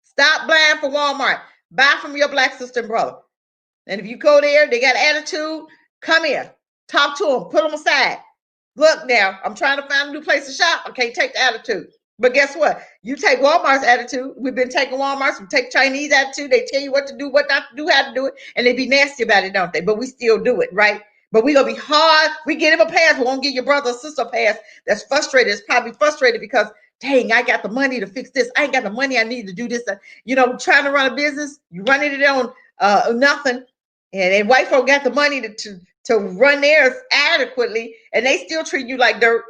Stop buying from Walmart. Buy from your Black sister and brother. And if you go there, they got attitude, come here, talk to them, put them aside. Look now, I'm trying to find a new place to shop. I can't take the attitude. But guess what? You take Walmart's attitude. We've been taking Walmart's. We take Chinese attitude. They tell you what to do, what not to do, how to do it, and they be nasty about it, don't they? But we still do it, right? But we gonna be hard. We get him a pass. We won't give your brother or sister a pass. That's frustrated. It's probably frustrated because, dang, I got the money to fix this. I ain't got the money I need to do this. Trying to run a business, you running it on nothing, and white folk got the money to run theirs adequately, and they still treat you like dirt.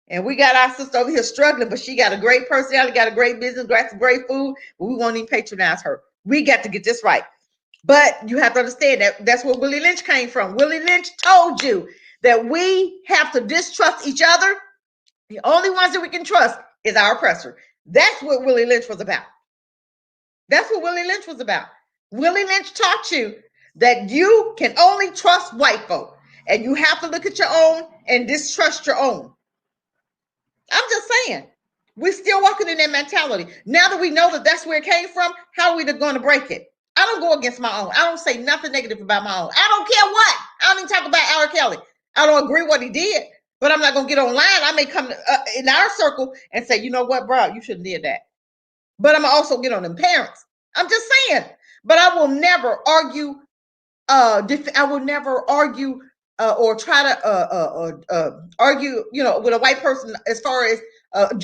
And we got our sister over here struggling, but she got a great personality, got a great business, got some great food, but we won't even patronize her. We got to get this right. But you have to understand that that's where Willie Lynch came from. Willie Lynch told you that we have to distrust each other. The only ones that we can trust is our oppressor. That's what Willie Lynch was about. That's what Willie Lynch was about. Willie Lynch taught you that you can only trust white folk, and you have to look at your own and distrust your own. I'm just saying, we're still walking in that mentality. Now that we know that that's where it came from, how are we going to break it? I don't go against my own. I don't say nothing negative about my own. I don't care what. I don't even talk about R. Kelly. I don't agree what he did, but I'm not going to get online. I may come in our circle and say, you know what, bro, you shouldn't have did that. But I'm going to also get on them parents. I'm just saying. But I will never argue. I will never argue or try to argue, with a white person as far as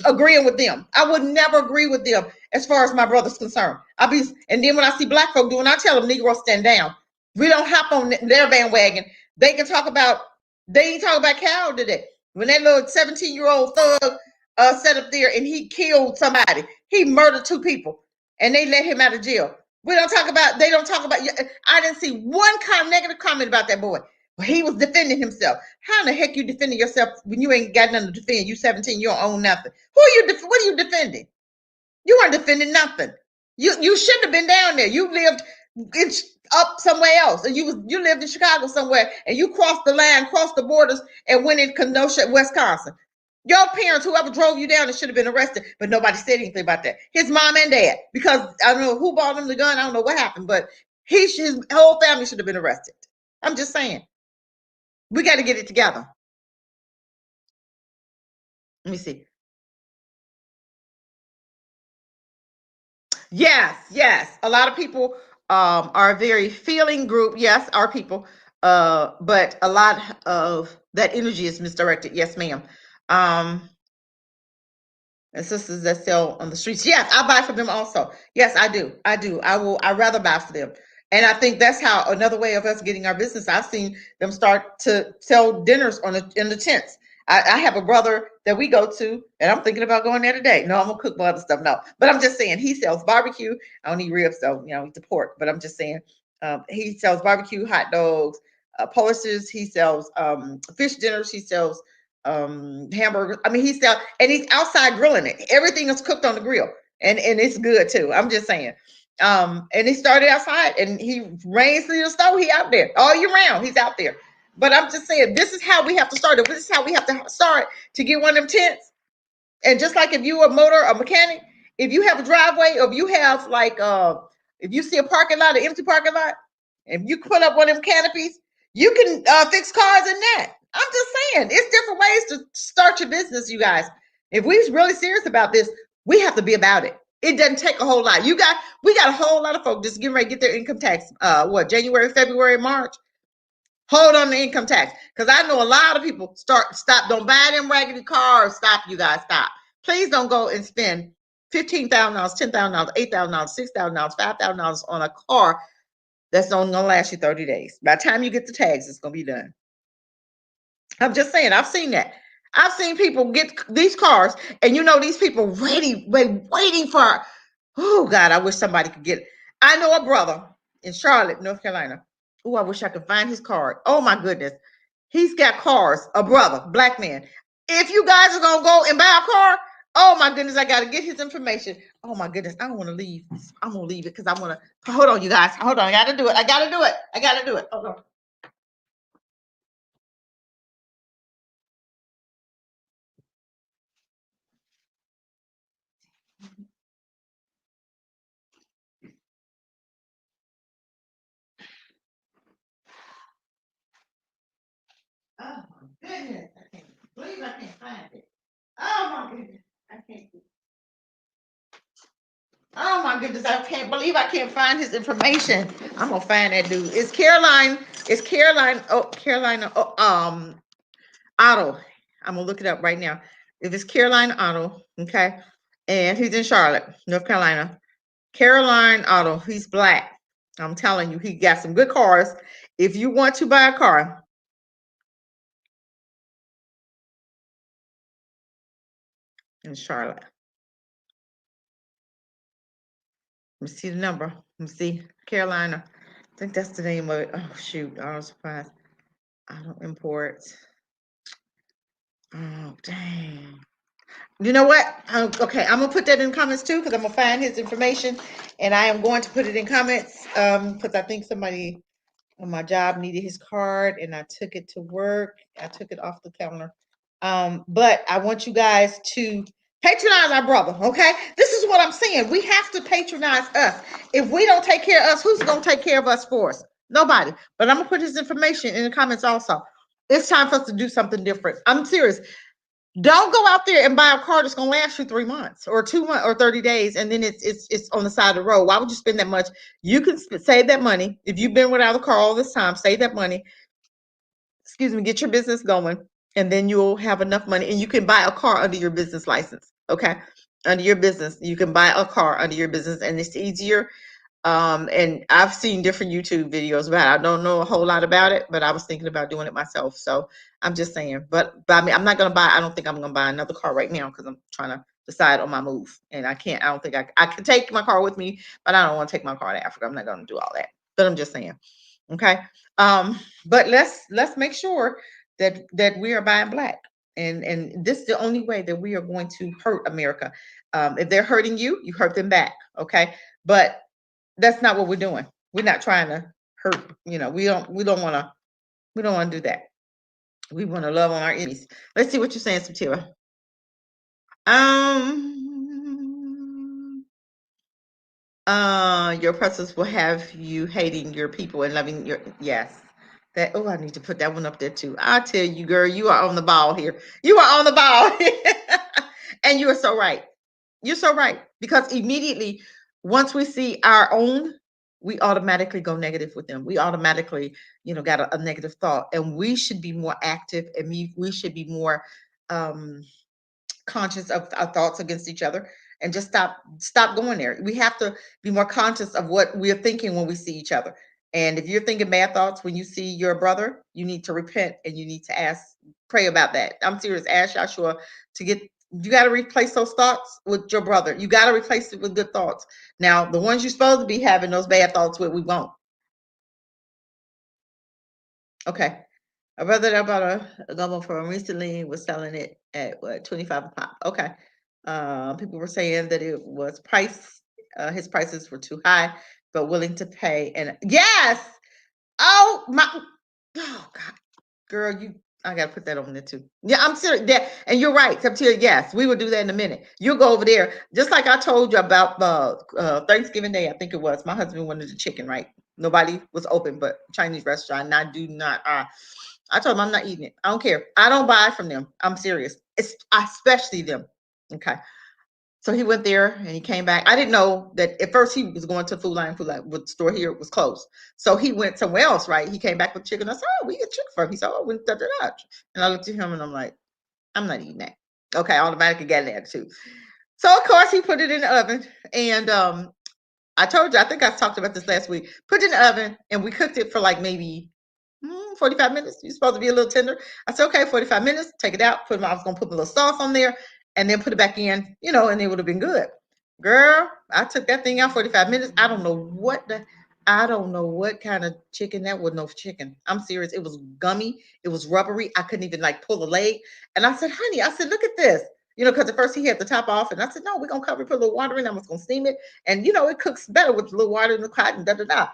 agreeing with them. I would never agree with them as far as my brother's concerned. And then when I see black folk doing, I tell them Negroes stand down. We don't hop on their bandwagon. They can talk about. They ain't talk about Cal today. When that little 17-year-old thug sat up there and he killed somebody, he murdered 2 people, and they let him out of jail. They don't talk about. I didn't see one kind of negative comment about that boy. He was defending himself. How in the heck you defending yourself when you ain't got nothing to defend? You 17, you don't own nothing. What are you defending? You weren't defending nothing. You shouldn't have been down there. You lived up somewhere else, and you lived in Chicago somewhere, and you crossed the line, crossed the borders, and went in Kenosha, Wisconsin. Your parents, whoever drove you down, should have been arrested, but nobody said anything about that. His mom and dad, because I don't know who bought him the gun. I don't know what happened, but his whole family should have been arrested. I'm just saying, we got to get it together. Let me see. Yes. A lot of people are a very feeling group. Yes, our people. But a lot of that energy is misdirected. Yes, ma'am. And sisters that sell on the streets. Yes, I buy from them also. Yes, I do. I rather buy for them. And I think that's how another way of us getting our business. I've seen them start to sell dinners in the tents. I have a brother that we go to, and I'm thinking about going there today. No, I'm gonna cook my other stuff. No, but I'm just saying he sells barbecue. I don't eat ribs, so eat the pork. But I'm just saying he sells barbecue, hot dogs, Polishes. He sells fish dinners. He sells hamburgers. I mean, he's outside grilling it. Everything is cooked on the grill, and it's good too. I'm just saying. And he started outside, and he raised the stove. He out there all year round. He's out there. But I'm just saying, this is how we have to start it. This is how we have to start to get one of them tents. And just like if you a mechanic, if you have a driveway, or if you have if you see a parking lot, an empty parking lot, if you put up one of them canopies, you can fix cars in that. I'm just saying, it's different ways to start your business, you guys. If we're really serious about this, we have to be about it. It doesn't take a whole lot. We got a whole lot of folks just getting ready to get their income tax. January, February, March. Hold on the income tax, because I know a lot of people stop. Don't buy them raggedy cars. Stop, you guys. Stop. Please don't go and spend $15,000, $10,000, $8,000, $6,000, $5,000 on a car that's only gonna last you 30 days. By the time you get the tags, it's gonna be done. I'm just saying, I've seen that. I've seen people get these cars, and these people waiting for. Oh God, I wish somebody could get it. I know a brother in Charlotte, North Carolina. Oh, I wish I could find his card. Oh my goodness, he's got cars. A brother, black man. If you guys are gonna go and buy a car, oh my goodness, I gotta get his information. Oh my goodness, I don't want to leave. I'm gonna leave it because I want to. Hold on, you guys. Hold on, I gotta do it. I gotta do it. Hold on. goodness, I can't believe I can't find his information. I'm gonna find that dude. It's Caroline. It's Caroline. Oh, Carolina. Oh, Otto. I'm gonna look it up right now. If it's Caroline Otto, okay, and he's in Charlotte, North Carolina. Caroline Otto. He's black. I'm telling you, he got some good cars. If you want to buy a car, in Charlotte, let me see the number. Let me see, Carolina. I think that's the name of it. Oh shoot! Auto surprise. Auto imports. Oh dang. You know what? Okay, I'm gonna put that in comments too because I'm gonna find his information, and I am going to put it in comments because I think somebody on my job needed his card, and I took it to work. I took it off the counter. But I want you guys to patronize our brother. Okay, this is what I'm saying. We have to patronize us. If we don't take care of us, who's gonna take care of us for us? Nobody. But I'm gonna put his information in the comments also. It's time for us to do something different. I'm serious. Don't go out there and buy a car that's gonna last you 3 months or 2 months or 30 days, and then it's on the side of the road. Why would you spend that much? You can save that money. If you've been without a car all this time, save that money. Excuse me, get your business going, and then you'll have enough money, and you can buy a car under your business license. Okay, under your business, you can buy a car under your business, and it's easier. And I've seen different YouTube videos about it. I don't know a whole lot about it, but I was thinking about doing it myself. So I'm just saying, but I mean, I'm not gonna buy. I don't think I'm gonna buy another car right now because I'm trying to decide on my move, and I can't. I don't think I can take my car with me, but I don't want to take my car to Africa. I'm not gonna do all that. But I'm just saying, okay. But let's make sure that we are buying black, and this is the only way that we are going to hurt America. If they're hurting you, you hurt them back. Okay, but that's not what we're doing. We're not trying to hurt, we don't want to do that. We want to love on our enemies. Let's see what you're saying, Satira. Your presence will have you hating your people and loving your, yes. That, oh, I need to put that one up there too. I tell you, girl, you are on the ball here. You are on the ball. And you are so right. You're so right. Because immediately, once we see our own, we automatically go negative with them. We automatically, got a negative thought. And we should be more active, and we should be more conscious of our thoughts against each other, and just stop going there. We have to be more conscious of what we're thinking when we see each other. And if you're thinking bad thoughts when you see your brother, you need to repent, and you need to pray about that. I'm serious. Ask Joshua to get, you got to replace those thoughts with your brother. You got to replace it with good thoughts. Now, the ones you're supposed to be having those bad thoughts with, we won't. Okay. A brother that bought a gumbo from recently was selling it at what, 25 a pop. Okay. People were saying that it was his prices were too high, but willing to pay. And yes, oh my, oh God, girl, I gotta put that on there too. Yeah, I'm serious. And you're right, Septia. Yes, we will do that in a minute. You'll go over there, just like I told you about Thanksgiving Day. I think it was. My husband wanted the chicken, right? Nobody was open, but Chinese restaurant. And I do not. I told him I'm not eating it. I don't care. I don't buy from them. I'm serious. It's especially them. Okay. So he went there and he came back. I didn't know that at first he was going to Food Line, but the store here was closed. So he went somewhere else, right? He came back with chicken. I said, oh, we get chicken from. He said, oh, we da, da, da. And I looked at him and I'm like, I'm not eating that. Okay, I automatically got an attitude. So of course he put it in the oven. And I told you, I think I talked about this last week. Put it in the oven and we cooked it for like maybe 45 minutes. You're supposed to be a little tender. I said, okay, 45 minutes, take it out. I was going to put a little sauce on there and then put it back in, and it would have been good. Girl, I took that thing out 45 minutes. I don't know what kind of chicken that was. No chicken. I'm serious. It was gummy. It was rubbery. I couldn't even like pull a leg. And I said, honey, look at this. Because at first he had the top off, and I said, no, we're going to cover it, put a little water in. I'm just going to steam it. And, it cooks better with a little water in the cotton, da-da-da.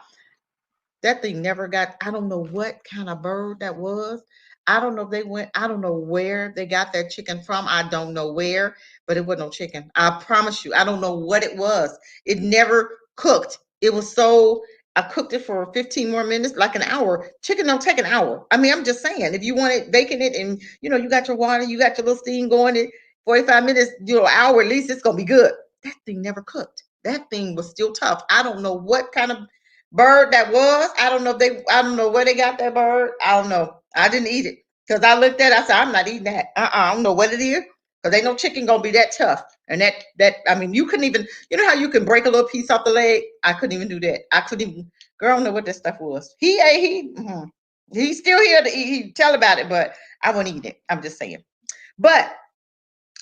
That thing never got, I don't know what kind of bird that was. I don't know if I don't know where they got that chicken from. I don't know where, but it wasn't no chicken. I promise you, I don't know what it was. It never cooked. It was I cooked it for 15 more minutes, like an hour. Chicken don't take an hour. I mean, I'm just saying, if you want it, baking it, and you got your water, you got your little steam going, it 45 minutes, hour at least, it's gonna be good. That thing never cooked. that thing was still tough. I don't know what kind of bird that was. I don't know where they got that bird. I don't know. I didn't eat it because I looked at it. I said, I'm not eating that. I don't know what it is because ain't no chicken gonna be that tough. And I mean, you couldn't even, you know how you can break a little piece off the leg? I couldn't even do that. I couldn't even, girl, I don't know what that stuff was. He's still here to eat. He tell about it, but I won't eat it. I'm just saying. But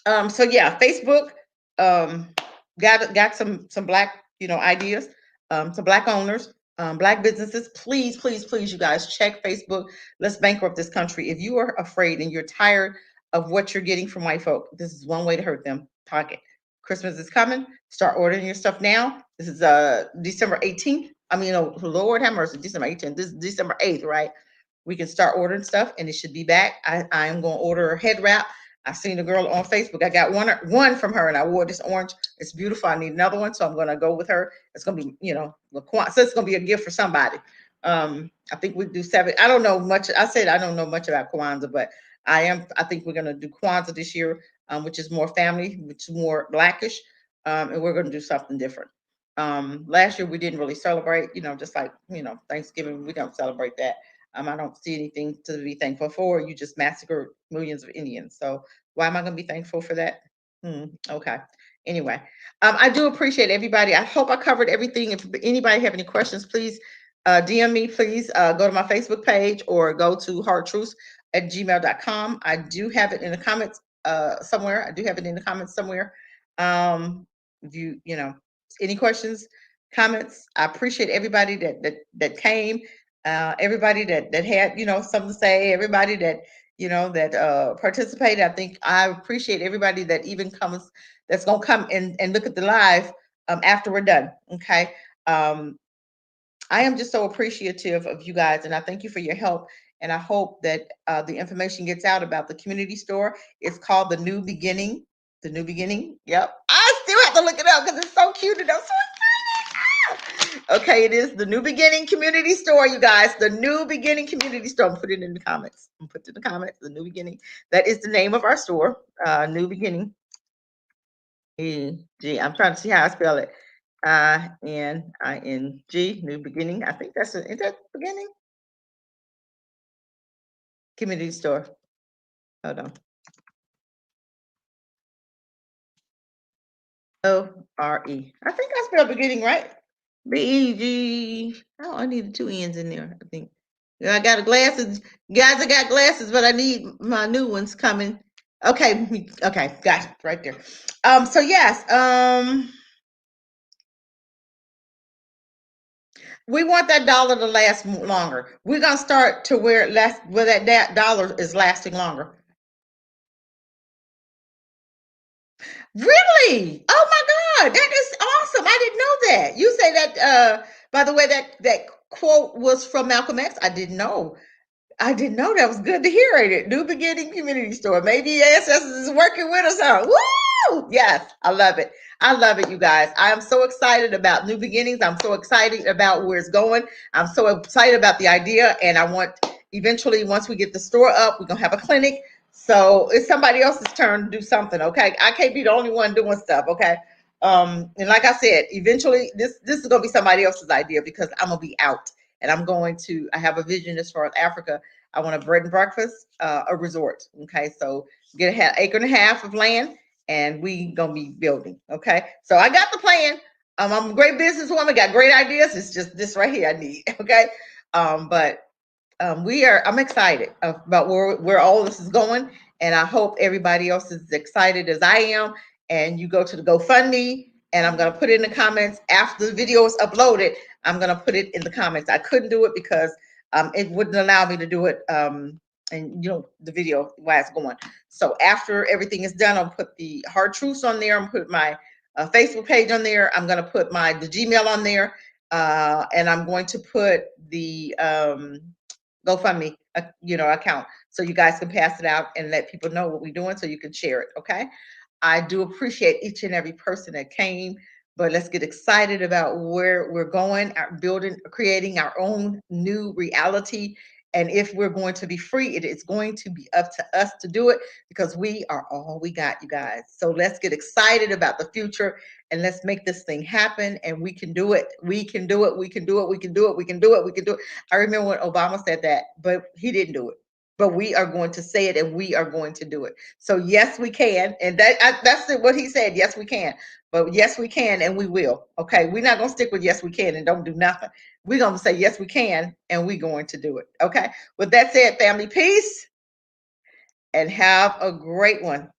so yeah, Facebook um, got some black ideas, some black owners, black businesses. Please, please, please, you guys check Facebook. Let's bankrupt this country. If you are afraid and you're tired of what you're getting from white folk, this is one way to hurt them. Pocket. Christmas is coming. Start ordering your stuff now. This is December 18th. I mean, oh, Lord have mercy, December 18th. This is December 8th, right? We can start ordering stuff and it should be back. I am going to order a head wrap. I seen a girl on Facebook. I got one from her and I wore this orange. It's beautiful. I need another one. So I'm going to go with her. It's going to be, so it's going to be a gift for somebody. I think we do 7. I don't know much. I said, I don't know much about Kwanzaa, but I think we're going to do Kwanzaa this year, which is more family, which is more blackish. And we're going to do something different. Last year we didn't really celebrate, just like, Thanksgiving, we don't celebrate that. I don't see anything to be thankful for. You just massacred millions of Indians. So why am I going to be thankful for that? Okay. Anyway, I do appreciate everybody. I hope I covered everything. If anybody have any questions, please DM me. Please go to my Facebook page or go to hardtruths@gmail.com. I do have it in the comments somewhere. I do have it in the comments somewhere. If any questions, comments, I appreciate everybody that came. Everybody that had something to say, everybody that participated. I think I appreciate everybody that even comes, that's gonna come and look at the live after we're done. Okay. I am just so appreciative of you guys, and I thank you for your help. And I hope that the information gets out about the community store. It's called The New Beginning. The New Beginning. Yep. I still have to look it up because it's so cute and I'm so okay, it is The New Beginning Community Store, you guys. The New Beginning Community Store. I'm putting it in the comments. The New Beginning. That is the name of our store. New Beginning. E-G. I'm trying to see how I spell it. I-N-I-N-G. New Beginning. I think is that beginning? Community Store. Hold on. O-R-E. I think I spelled beginning right. B-E-G. Oh, I need 2 N's in there, I think. I got glasses. Guys, I got glasses, but I need my new ones coming. Okay, got it right there. So yes, we want that dollar to last longer. We're gonna start to where that dollar is lasting longer. Really? Oh my God, that is awesome. I didn't know that. You say that by the way, that quote was from Malcolm X. I didn't know. That was good to hear it. New Beginning Community Store. Maybe ancestors is working with us, huh? Woo! Yes, I love it. I love it, you guys. I am so excited about New Beginnings. I'm so excited about where it's going. I'm so excited about the idea. And I want eventually, once we get the store up, we're gonna have a clinic. So it's somebody else's turn to do something. Okay. I can't be the only one doing stuff. Okay. And like I said, eventually this is gonna be somebody else's idea because I'm gonna be out. And I have a vision as far as Africa. I want a bread and breakfast, a resort. Okay. So get an acre and a half of land and we gonna be building. Okay. So I got the plan. I'm a great businesswoman, got great ideas. It's just this right here I need. Okay. But I'm excited about where all this is going. And I hope everybody else is excited as I am. And you go to the GoFundMe and I'm going to put it in the comments after the video is uploaded. I'm going to put it in the comments. I couldn't do it because it wouldn't allow me to do it. And the video while it's going. So after everything is done, I'll put the Hard Truths on there. I'm put my Facebook page on there. I'm going to put the Gmail on there. And I'm going to put the GoFundMe, account, so you guys can pass it out and let people know what we're doing, so you can share it. Okay. I do appreciate each and every person that came, but let's get excited about where we're going, creating our own new reality, And if we're going to be free, it is going to be up to us to do it because we are all we got, you guys. So let's get excited about the future and let's make this thing happen. And we can do it. We can do it. We can do it. We can do it. We can do it. We can do it. I remember when Obama said that, but he didn't do it. But we are going to say it and we are going to do it. So yes, we can. And that's what he said. Yes, we can. But yes, we can and we will. Okay. We're not going to stick with yes, we can and don't do nothing. We're going to say yes, we can and we're going to do it. Okay. With that said, family, peace and have a great one.